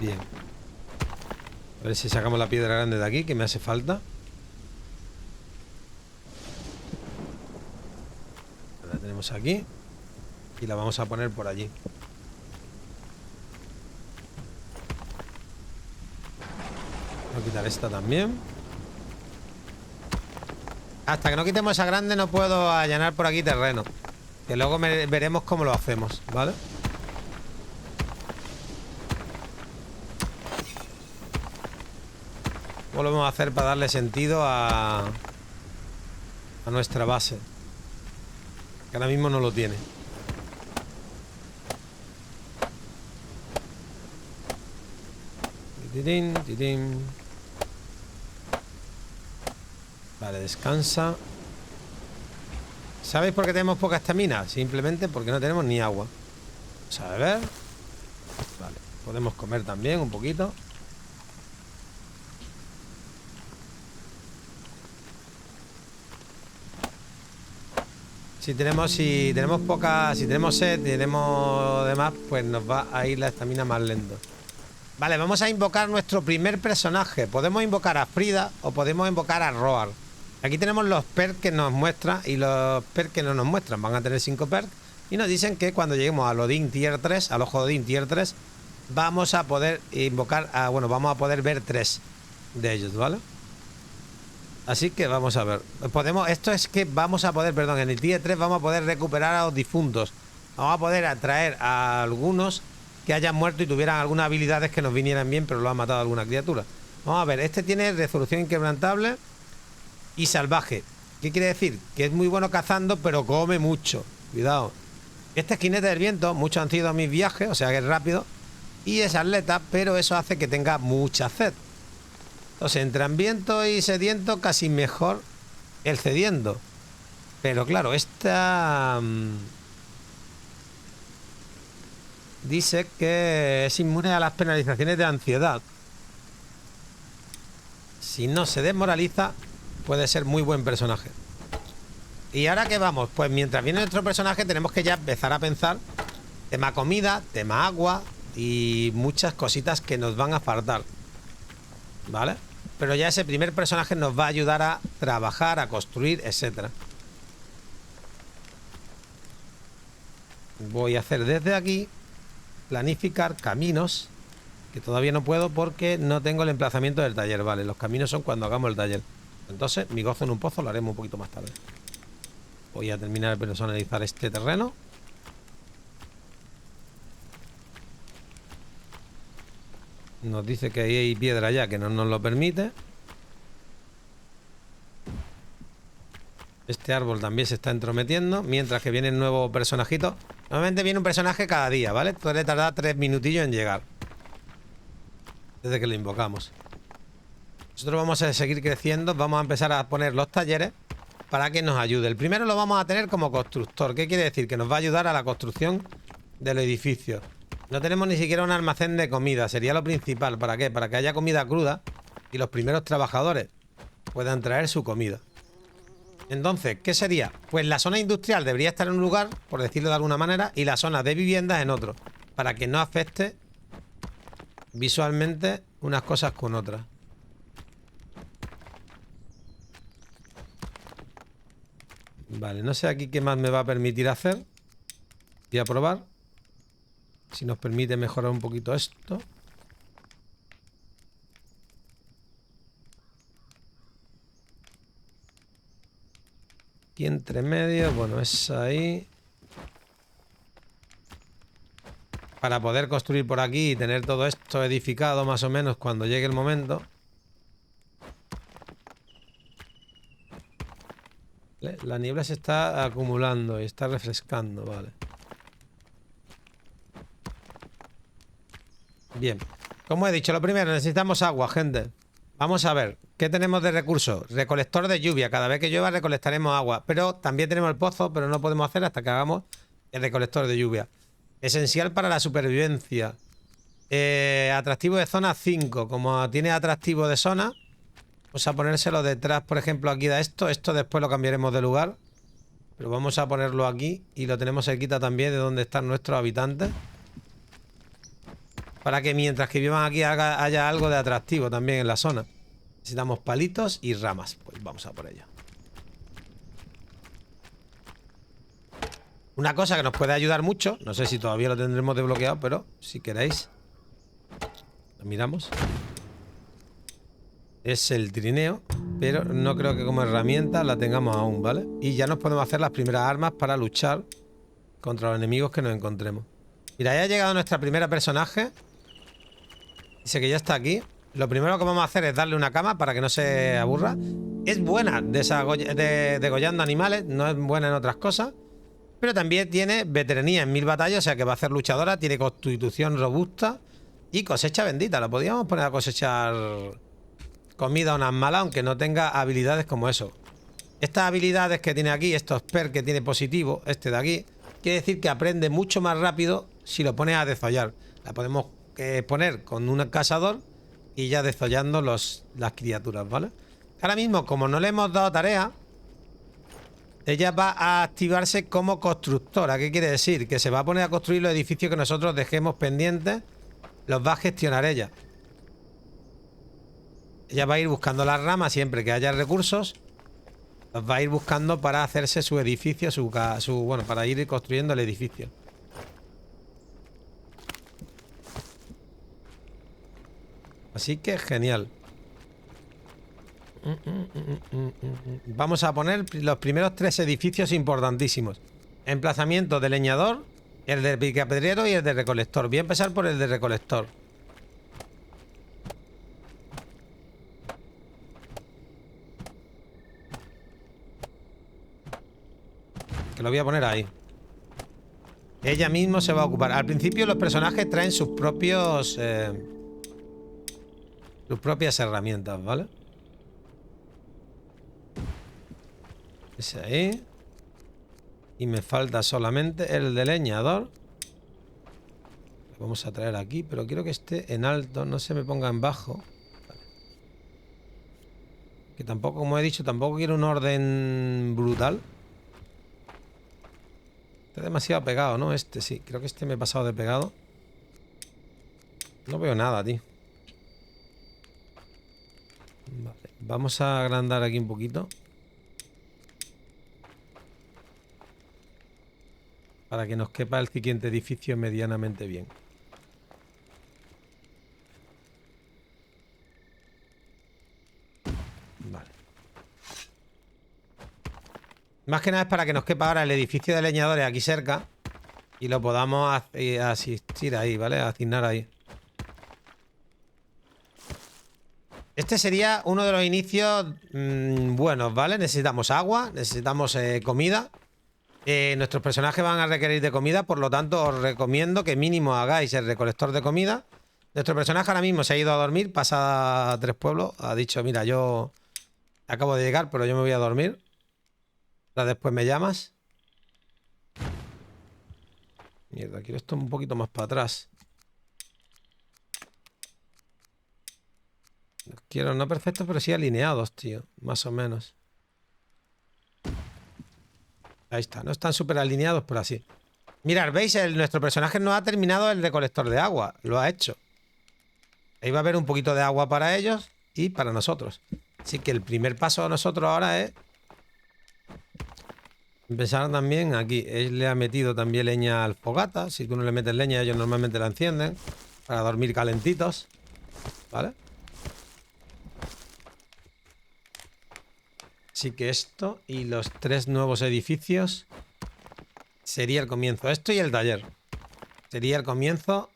Bien. A ver si sacamos la piedra grande de aquí, que me hace falta. La tenemos aquí. Y la vamos a poner por allí. Voy a quitar esta también. Hasta que no quitemos esa grande no puedo allanar por aquí terreno. Que luego veremos cómo lo hacemos, ¿vale? ¿Cómo lo vamos a hacer para darle sentido a nuestra base? Que ahora mismo no lo tiene. Titín, titín. Vale, descansa. ¿Sabéis por qué tenemos poca estamina? Simplemente porque no tenemos ni agua. Vamos a beber. Vale, podemos comer también un poquito. Si tenemos sed, tenemos demás, pues nos va a ir la estamina más lento. Vale, vamos a invocar nuestro primer personaje. Podemos invocar a Frida o podemos invocar a Roar. Aquí tenemos los perks que nos muestra y los perks que no nos muestran. Van a tener 5 perks y nos dicen que cuando lleguemos al Odín Tier 3, al ojo de Odín Tier 3, vamos a poder invocar a, bueno, vamos a poder ver 3 de ellos, ¿vale? Así que vamos a ver. Esto es que vamos a poder, perdón, en el Tier 3 vamos a poder recuperar a los difuntos. Vamos a poder atraer a algunos que hayan muerto y tuvieran algunas habilidades que nos vinieran bien, pero lo ha matado alguna criatura. Vamos a ver, este tiene resolución inquebrantable y salvaje. ¿Qué quiere decir? Que es muy bueno cazando, pero come mucho. Cuidado. Este es jinete del viento, muchos han sido mis viajes, o sea que es rápido. Y es atleta, pero eso hace que tenga mucha sed. Entonces, entre hambriento y sediento, casi mejor el cediendo. Pero claro, esta... dice que es inmune a las penalizaciones de ansiedad. Si no se desmoraliza, puede ser muy buen personaje. ¿Y ahora qué vamos? Pues mientras viene nuestro personaje tenemos que ya empezar a pensar tema comida, tema agua y muchas cositas que nos van a faltar, ¿vale? Pero ya ese primer personaje nos va a ayudar a trabajar, a construir, etcétera. Voy a hacer desde aquí planificar caminos, que todavía no puedo porque no tengo el emplazamiento del taller. Vale, los caminos son cuando hagamos el taller. Entonces, mi gozo en un pozo lo haremos un poquito más tarde. Voy a terminar de personalizar este terreno. Nos dice que ahí hay piedra ya que no nos lo permite. Este árbol también se está entrometiendo, mientras que viene el nuevo personajito. Normalmente viene un personaje cada día, ¿vale? Puede tardar 3 minutillos en llegar desde que lo invocamos. Nosotros vamos a seguir creciendo. Vamos a empezar a poner los talleres para que nos ayude. El primero lo vamos a tener como constructor. ¿Qué quiere decir? Que nos va a ayudar a la construcción del edificio. No tenemos ni siquiera un almacén de comida. Sería lo principal. ¿Para qué? Para que haya comida cruda y los primeros trabajadores puedan traer su comida. Entonces, ¿qué sería? Pues la zona industrial debería estar en un lugar, por decirlo de alguna manera, y la zona de viviendas en otro, para que no afecte visualmente unas cosas con otras. Vale, no sé aquí qué más me va a permitir hacer. Voy a probar si nos permite mejorar un poquito esto. Aquí entre medio, bueno, es ahí. Para poder construir por aquí y tener todo esto edificado más o menos cuando llegue el momento. La niebla se está acumulando y está refrescando, vale. Bien, como he dicho, lo primero, necesitamos agua, gente. Vamos a ver, ¿qué tenemos de recursos? Recolector de lluvia, cada vez que llueva recolectaremos agua. Pero también tenemos el pozo, pero no podemos hacer hasta que hagamos el recolector de lluvia. Esencial para la supervivencia. Atractivo de zona 5. Como tiene atractivo de zona, vamos a ponérselo detrás, por ejemplo, aquí de esto. Esto después lo cambiaremos de lugar. Pero vamos a ponerlo aquí y lo tenemos cerquita también de donde están nuestros habitantes. Para que mientras que vivan aquí haya algo de atractivo también en la zona. Necesitamos palitos y ramas. Pues vamos a por ello. Una cosa que nos puede ayudar mucho, no sé si todavía lo tendremos desbloqueado, pero si queréis, lo miramos. Es el trineo, pero no creo que como herramienta la tengamos aún, ¿vale? Y ya nos podemos hacer las primeras armas para luchar contra los enemigos que nos encontremos. Mira, ya ha llegado nuestra primera personaje. Dice que ya está aquí. Lo primero que vamos a hacer es darle una cama para que no se aburra. Es buena degollando animales, no es buena en otras cosas. Pero también tiene veteranía en 1000 batallas, o sea que va a ser luchadora, tiene constitución robusta y cosecha bendita. La podríamos poner a cosechar comida a unas malas, aunque no tenga habilidades como eso. Estas habilidades que tiene aquí, estos perks que tiene positivo, este de aquí, quiere decir que aprende mucho más rápido si lo pones a dezollar. La podemos poner con un cazador y ya dezollando las criaturas, ¿vale? Ahora mismo, como no le hemos dado tarea, ella va a activarse como constructora. ¿Qué quiere decir? Que se va a poner a construir los edificios que nosotros dejemos pendientes. Los va a gestionar ella. Ella va a ir buscando las ramas siempre que haya recursos. Los va a ir buscando para hacerse su edificio, bueno, para ir construyendo el edificio. Así que genial. Vamos a poner los primeros 3 edificios importantísimos. Emplazamiento de leñador, el de picapedrero y el de recolector. Voy a empezar por el de recolector. Que lo voy a poner ahí. Ella misma se va a ocupar. Al principio los personajes traen sus propias herramientas, ¿vale? Ese ahí. Y me falta solamente el de leñador. Lo vamos a traer aquí, pero quiero que esté en alto, no se me ponga en bajo. Vale. Que tampoco, como he dicho, tampoco quiero un orden brutal. Está demasiado pegado, ¿no? Este sí, creo que este me he pasado de pegado. No veo nada, tío. Vale, vamos a agrandar aquí un poquito. Para que nos quepa el siguiente edificio medianamente bien. Vale. Más que nada es para que nos quepa ahora el edificio de leñadores aquí cerca. Y lo podamos asistir ahí, ¿vale? Asignar ahí. Este sería uno de los inicios buenos, ¿vale? Necesitamos agua, necesitamos comida. Nuestros personajes van a requerir de comida, por lo tanto os recomiendo que mínimo hagáis el recolector de comida. Nuestro personaje ahora mismo se ha ido a dormir, pasa a 3 pueblos, ha dicho, mira, yo acabo de llegar, pero yo me voy a dormir. Ahora después me llamas. Mierda, quiero esto un poquito más para atrás. Los quiero no perfectos, pero sí alineados, tío. Más o menos. Ahí está. No están súper alineados, pero así. Mirad, ¿veis? Nuestro personaje no ha terminado el recolector de agua. Lo ha hecho. Ahí va a haber un poquito de agua para ellos y para nosotros. Así que el primer paso a nosotros ahora es empezar también aquí. Él le ha metido también leña al fogata. Si tú no le metes leña, ellos normalmente la encienden para dormir calentitos. ¿Vale? Así que esto y los 3 nuevos edificios sería el comienzo. Esto y el taller. Sería el comienzo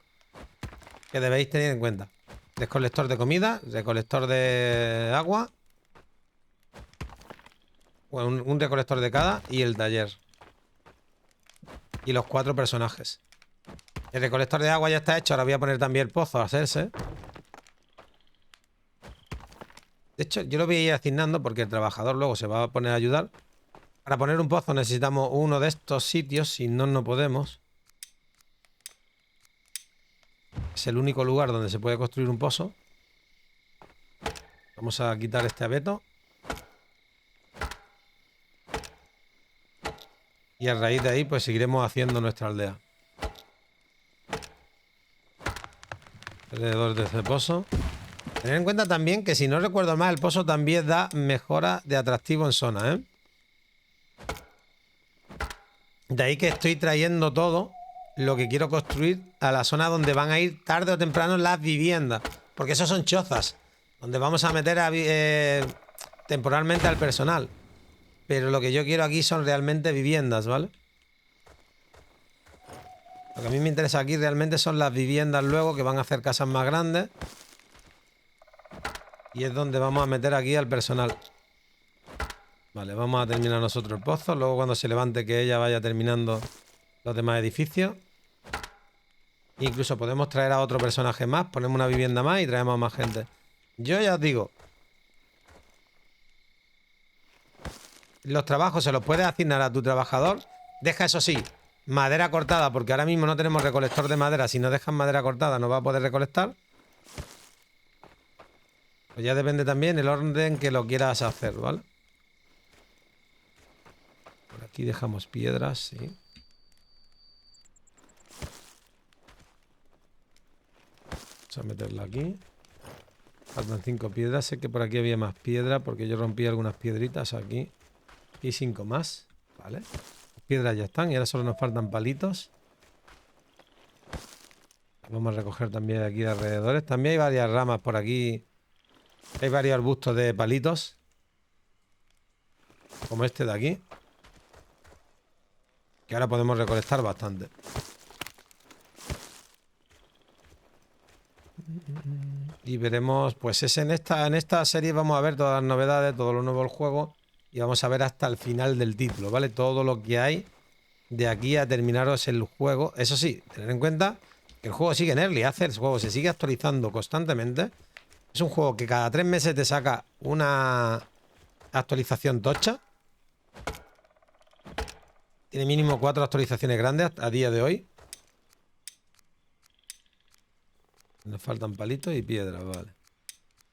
que debéis tener en cuenta. Recolector de comida, recolector de agua. Bueno, un recolector de cada y el taller. Y los 4 personajes. El recolector de agua ya está hecho. Ahora voy a poner también el pozo a hacerse. De hecho, yo lo voy a ir asignando porque el trabajador luego se va a poner a ayudar. Para poner un pozo necesitamos uno de estos sitios. Si no, no podemos. Es el único lugar donde se puede construir un pozo. Vamos a quitar este abeto. Y a raíz de ahí, pues seguiremos haciendo nuestra aldea. Alrededor de este pozo. Tener en cuenta también que si no recuerdo mal, el pozo también da mejora de atractivo en zona, ¿eh? De ahí que estoy trayendo todo lo que quiero construir a la zona donde van a ir tarde o temprano las viviendas. Porque esos son chozas, donde vamos a meter temporalmente al personal. Pero lo que yo quiero aquí son realmente viviendas, ¿vale? Lo que a mí me interesa aquí realmente son las viviendas luego, que van a hacer casas más grandes. Y es donde vamos a meter aquí al personal. Vale, vamos a terminar nosotros el pozo. Luego cuando se levante que ella vaya terminando los demás edificios. Incluso podemos traer a otro personaje más. Ponemos una vivienda más y traemos a más gente. Yo ya os digo. Los trabajos se los puedes asignar a tu trabajador. Deja, eso sí, madera cortada, porque ahora mismo no tenemos recolector de madera. Si no dejas madera cortada no va a poder recolectar. Pues ya depende también el orden que lo quieras hacer, ¿vale? Por aquí dejamos piedras, sí. Vamos a meterla aquí. Faltan 5 piedras. Sé que por aquí había más piedra porque yo rompí algunas piedritas aquí. Y 5 más, ¿vale? Las piedras ya están y ahora solo nos faltan palitos. Vamos a recoger también aquí de alrededores. También hay varias ramas por aquí. Hay varios arbustos de palitos. Como este de aquí. Que ahora podemos recolectar bastante. Y veremos, pues es en esta serie vamos a ver todas las novedades, todo lo nuevo del juego. Y vamos a ver hasta el final del título, ¿vale? Todo lo que hay de aquí a terminaros el juego. Eso sí, tener en cuenta que el juego sigue en Early Access, el juego se sigue actualizando constantemente. Es un juego que cada 3 meses te saca una actualización tocha. Tiene mínimo 4 actualizaciones grandes a día de hoy. Nos faltan palitos y piedras, vale.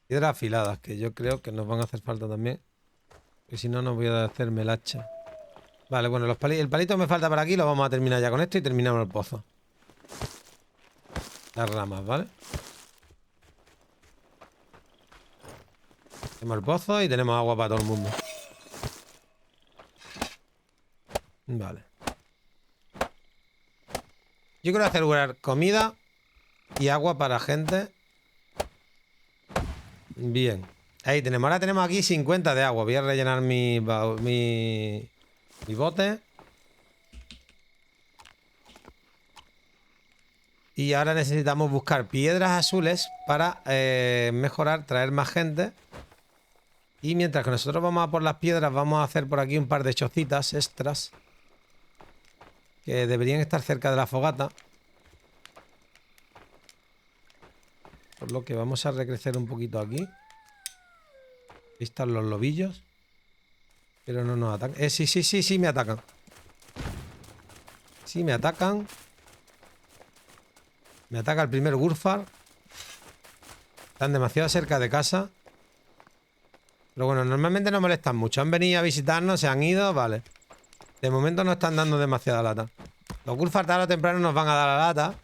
Piedras afiladas, que yo creo que nos van a hacer falta también. Que si no, no voy a hacerme el hacha. Vale, bueno, el palito me falta para aquí. Lo vamos a terminar ya con esto y terminamos el pozo. Las ramas, ¿vale? Tenemos el pozo y tenemos agua para todo el mundo. Vale. Yo quiero asegurar comida y agua para gente. Bien. Ahí tenemos. Ahora tenemos aquí 50 de agua. Voy a rellenar mi bote. Y ahora necesitamos buscar piedras azules para mejorar, traer más gente. Y mientras que nosotros vamos a por las piedras, vamos a hacer por aquí un par de chocitas extras. Que deberían estar cerca de la fogata. Por lo que vamos a recrecer un poquito aquí. Ahí están los lobillos. Pero no nos atacan. Sí, me atacan. Sí, me atacan. Me ataca el primer Gurfar. Están demasiado cerca de casa. Pero bueno, normalmente no molestan mucho. Han venido a visitarnos, se han ido, vale. De momento no están dando demasiada lata. Los Gurfar tarde o temprano nos van a dar la lata.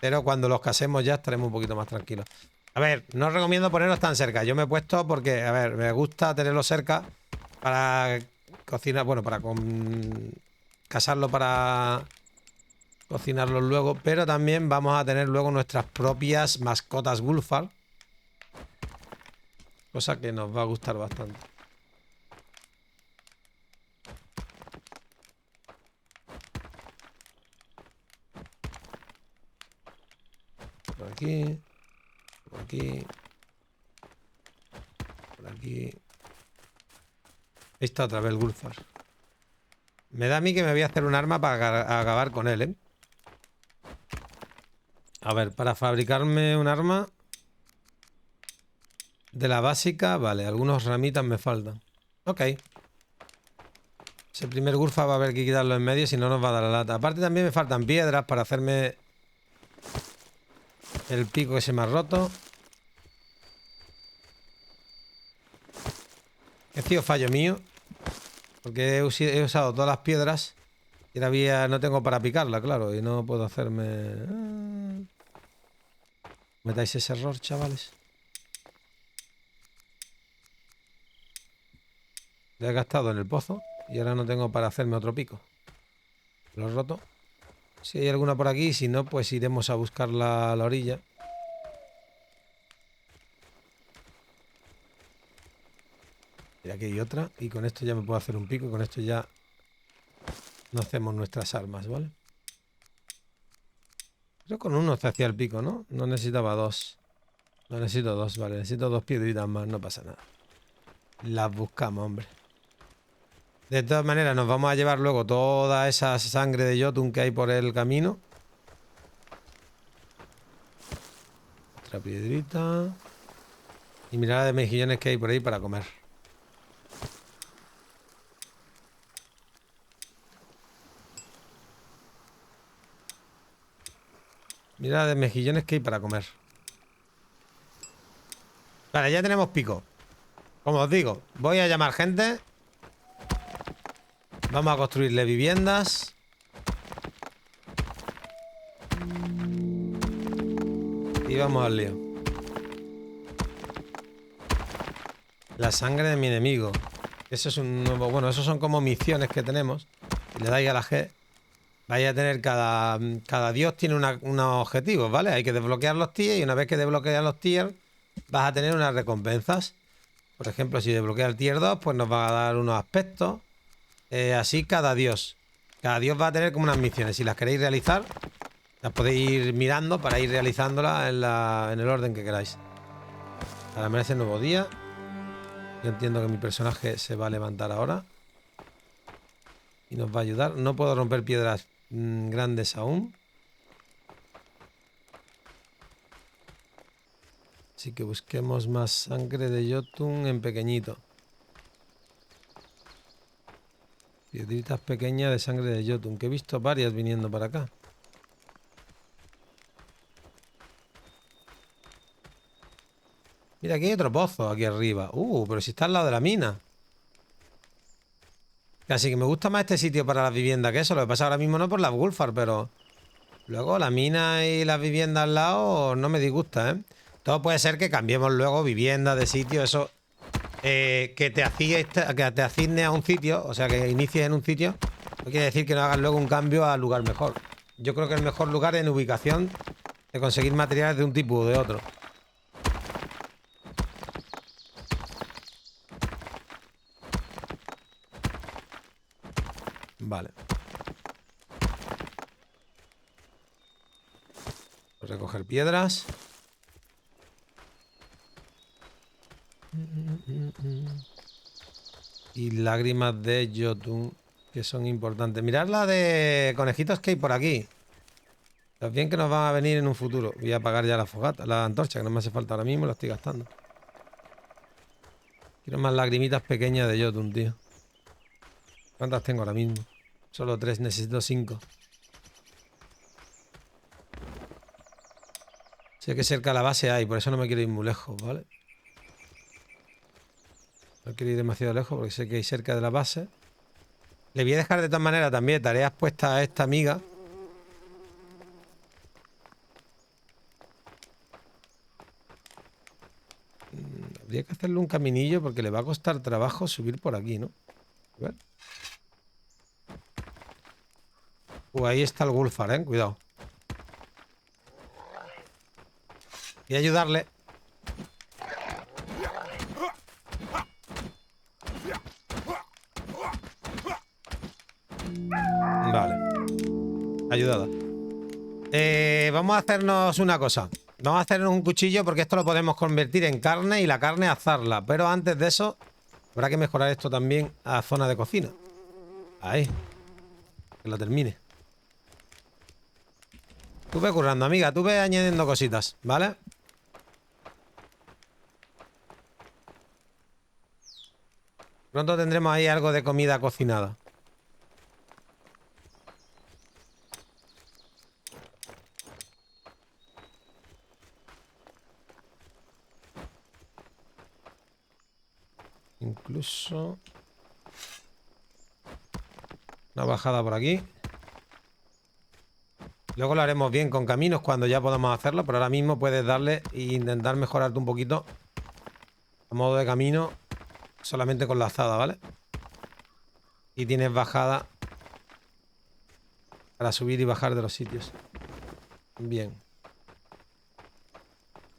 Pero cuando los casemos ya estaremos un poquito más tranquilos. A ver, no os recomiendo ponerlos tan cerca. Yo me he puesto porque, a ver, me gusta tenerlos cerca para cocinar, bueno, para casarlo para cocinarlos luego. Pero también vamos a tener luego nuestras propias mascotas Gulfar. Cosa que nos va a gustar bastante. Por aquí. Por aquí. Por aquí. Ahí está otra vez el Gulfar. Me da a mí que me voy a hacer un arma para acabar con él, ¿eh? A ver, para fabricarme un arma de la básica, vale, algunos ramitas me faltan. Ok. Ese primer Gulfar va a haber que quitarlo en medio, si no nos va a dar la lata. Aparte también me faltan piedras para hacerme el pico que se me ha roto. He sido fallo mío. Porque he usado todas las piedras. Y todavía no tengo para picarla, claro. Y no puedo hacerme... Metáis ese error, chavales. Le he gastado en el pozo. Y ahora no tengo para hacerme otro pico. Lo he roto. Si hay alguna por aquí. Si no, pues iremos a buscar la orilla. Y aquí hay otra. Y con esto ya me puedo hacer un pico. Y con esto ya no hacemos nuestras armas, ¿vale? Creo que con uno se hacía el pico, ¿no? No necesitaba dos. No necesito dos, vale. Necesito dos piedritas más. No pasa nada. Las buscamos, hombre. De todas maneras, nos vamos a llevar luego toda esa sangre de Jotun que hay por el camino. Otra piedrita. Y mirad de mejillones que hay por ahí para comer. Mirad de mejillones que hay para comer. Vale, ya tenemos pico. Como os digo, voy a llamar gente. Vamos a construirle viviendas. Y vamos al lío. La sangre de mi enemigo. Eso es un nuevo... Bueno, esos son como misiones que tenemos. Y le dais a la G. Vais a tener cada dios tiene unos objetivos, ¿vale? Hay que desbloquear los tiers y una vez que desbloqueas los tiers vas a tener unas recompensas. Por ejemplo, si desbloquea el tier 2, pues nos va a dar unos aspectos. Así cada dios. Cada dios va a tener como unas misiones. Si las queréis realizar, las podéis ir mirando para ir realizándolas en el orden que queráis. Ahora merece nuevo día. Yo entiendo que mi personaje se va a levantar ahora. Y nos va a ayudar. No puedo romper piedras grandes aún. Así que busquemos más sangre de Jotun en pequeñito. Piedritas pequeñas de sangre de Jotun, que he visto varias viniendo para acá. Mira, aquí hay otro pozo aquí arriba. Pero si está al lado de la mina. Casi que me gusta más este sitio para las viviendas que eso. Lo que pasa ahora mismo no por las Gulfar, pero... Luego la mina y las viviendas al lado no me disgusta, ¿eh? Todo puede ser que cambiemos luego viviendas de sitio, eso... que te asigne a un sitio, o sea, que inicies en un sitio, no quiere decir que no hagas luego un cambio al lugar mejor. Yo creo que el mejor lugar es en ubicación de conseguir materiales de un tipo o de otro. Vale. Recoger piedras. Y lágrimas de Jotun, que son importantes. Mirad la de conejitos que hay por aquí. Lo bien que nos van a venir en un futuro. Voy a apagar ya la fogata, la antorcha, que no me hace falta ahora mismo, la estoy gastando. Quiero más lagrimitas pequeñas de Jotun, tío. ¿Cuántas tengo ahora mismo? Solo 3, necesito 5. Sé que cerca de la base hay, por eso no me quiero ir muy lejos, ¿vale? No quiero ir demasiado lejos porque sé que hay cerca de la base. Le voy a dejar de todas maneras también tareas puestas a esta amiga. Habría que hacerle un caminillo porque le va a costar trabajo subir por aquí, ¿no? A ver. Ahí está el Gulfar, cuidado. Voy a ayudarle. Vale. Ayudada. Vamos a hacernos una cosa. Vamos a hacernos un cuchillo porque esto lo podemos convertir en carne y la carne asarla. Pero antes de eso, habrá que mejorar esto también a zona de cocina. Ahí. Que lo termine. Tú ve currando, amiga. Tú ve añadiendo cositas, ¿vale? Pronto tendremos ahí algo de comida cocinada. Incluso una bajada por aquí. Luego lo haremos bien con caminos cuando ya podamos hacerlo, pero ahora mismo puedes darle e intentar mejorarte un poquito a modo de camino solamente con la azada, ¿vale? Y tienes bajada para subir y bajar de los sitios. Bien.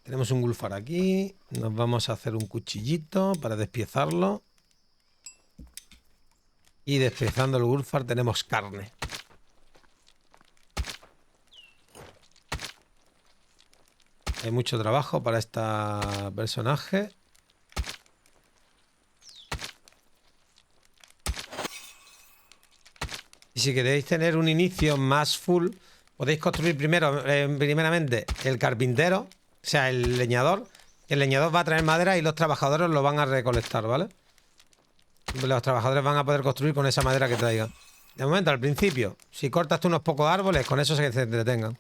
Tenemos un Gulfar aquí. Nos vamos a hacer un cuchillito para despiezarlo. Y despiezando el Gulfar tenemos carne. Hay mucho trabajo para esta personaje. Y si queréis tener un inicio más full, podéis construir primeramente el carpintero, o sea, el leñador. El leñador va a traer madera y los trabajadores lo van a recolectar, ¿vale? Los trabajadores van a poder construir con esa madera que traigan. De momento, al principio, si cortas tú unos pocos árboles, con eso se entretengan.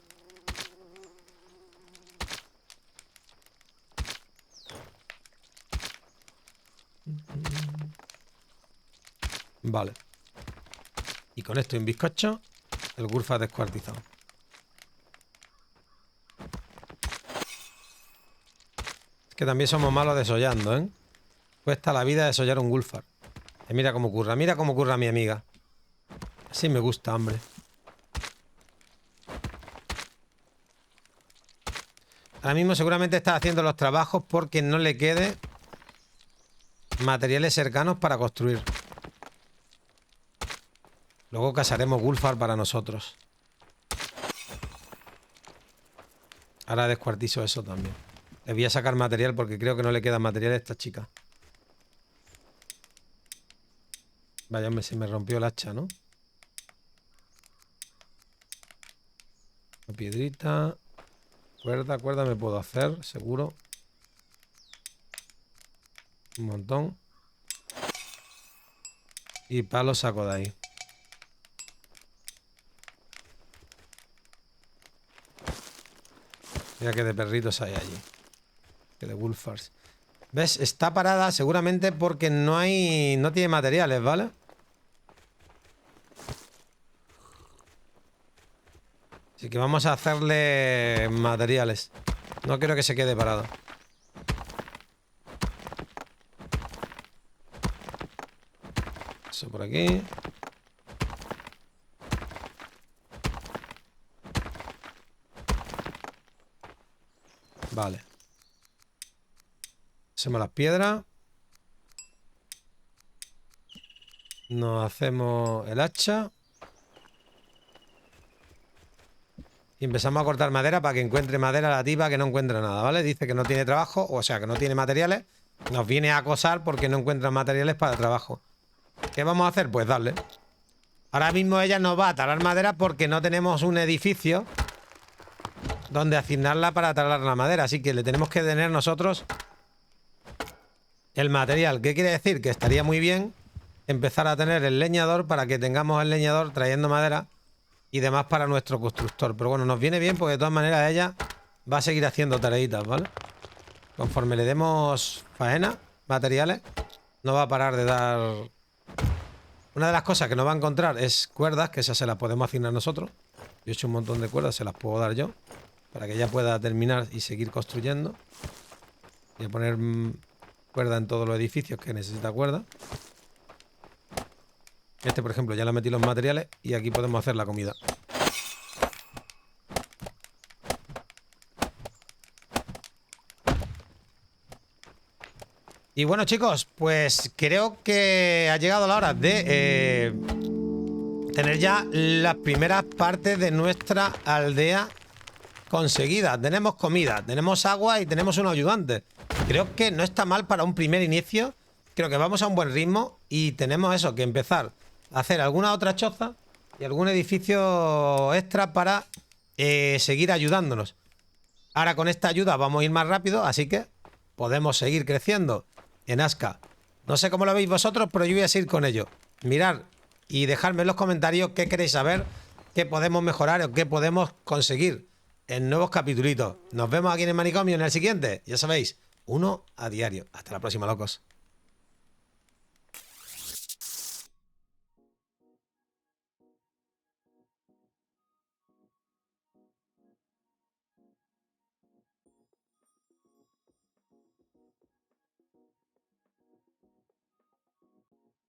Vale. Y con esto y un bizcocho, el Gulfar descuartizado. Es que también somos malos desollando, ¿eh? Cuesta la vida desollar un Gulfar. Y mira cómo curra mi amiga. Así me gusta, hombre. Ahora mismo seguramente está haciendo los trabajos porque no le quede materiales cercanos para construir. Luego cazaremos Gulfar para nosotros. Ahora descuartizo eso también. Le voy a sacar material porque creo que no le queda material a esta chica. Vaya, hombre, se me rompió el hacha, ¿no? Una piedrita. Cuerda me puedo hacer, seguro. Un montón. Y palo saco de ahí. Mira que de perritos hay allí. Que de Gulfars. ¿Ves? Está parada seguramente porque no tiene materiales, ¿vale? Así que vamos a hacerle materiales. No quiero que se quede parada. Eso por aquí. Vale. Hacemos las piedras. Nos hacemos el hacha. Y empezamos a cortar madera para que encuentre madera la tipa que no encuentra nada, ¿vale? Dice que no tiene trabajo, o sea, que no tiene materiales. Nos viene a acosar porque no encuentra materiales para el trabajo. ¿Qué vamos a hacer? Pues darle. Ahora mismo ella nos va a talar madera porque no tenemos un edificio donde asignarla para talar la madera. Así que le tenemos que tener nosotros el material. ¿Qué quiere decir? Que estaría muy bien empezar a tener el leñador para que tengamos el leñador trayendo madera y demás para nuestro constructor. Pero bueno, nos viene bien porque de todas maneras ella va a seguir haciendo tareitas, ¿vale? Conforme le demos faena, materiales, no va a parar de dar... Una de las cosas que no va a encontrar es cuerdas, que esas se las podemos asignar nosotros. Yo he hecho un montón de cuerdas, se las puedo dar yo, para que ella pueda terminar y seguir construyendo. Voy a poner cuerda en todos los edificios que necesita cuerda. Este, por ejemplo, ya le metí los materiales y aquí podemos hacer la comida. Y bueno, chicos, pues creo que ha llegado la hora de tener ya las primeras partes de nuestra aldea conseguidas. Tenemos comida, tenemos agua y tenemos un ayudante. Creo que no está mal para un primer inicio. Creo que vamos a un buen ritmo y tenemos eso, que empezar a hacer alguna otra choza y algún edificio extra para seguir ayudándonos. Ahora con esta ayuda vamos a ir más rápido, así que podemos seguir creciendo en Aska. No sé cómo lo veis vosotros, pero yo voy a seguir con ello. Mirad y dejadme en los comentarios qué queréis saber, qué podemos mejorar o qué podemos conseguir en nuevos capítulos. Nos vemos aquí en el manicomio en el siguiente. Ya sabéis, uno a diario. Hasta la próxima, locos.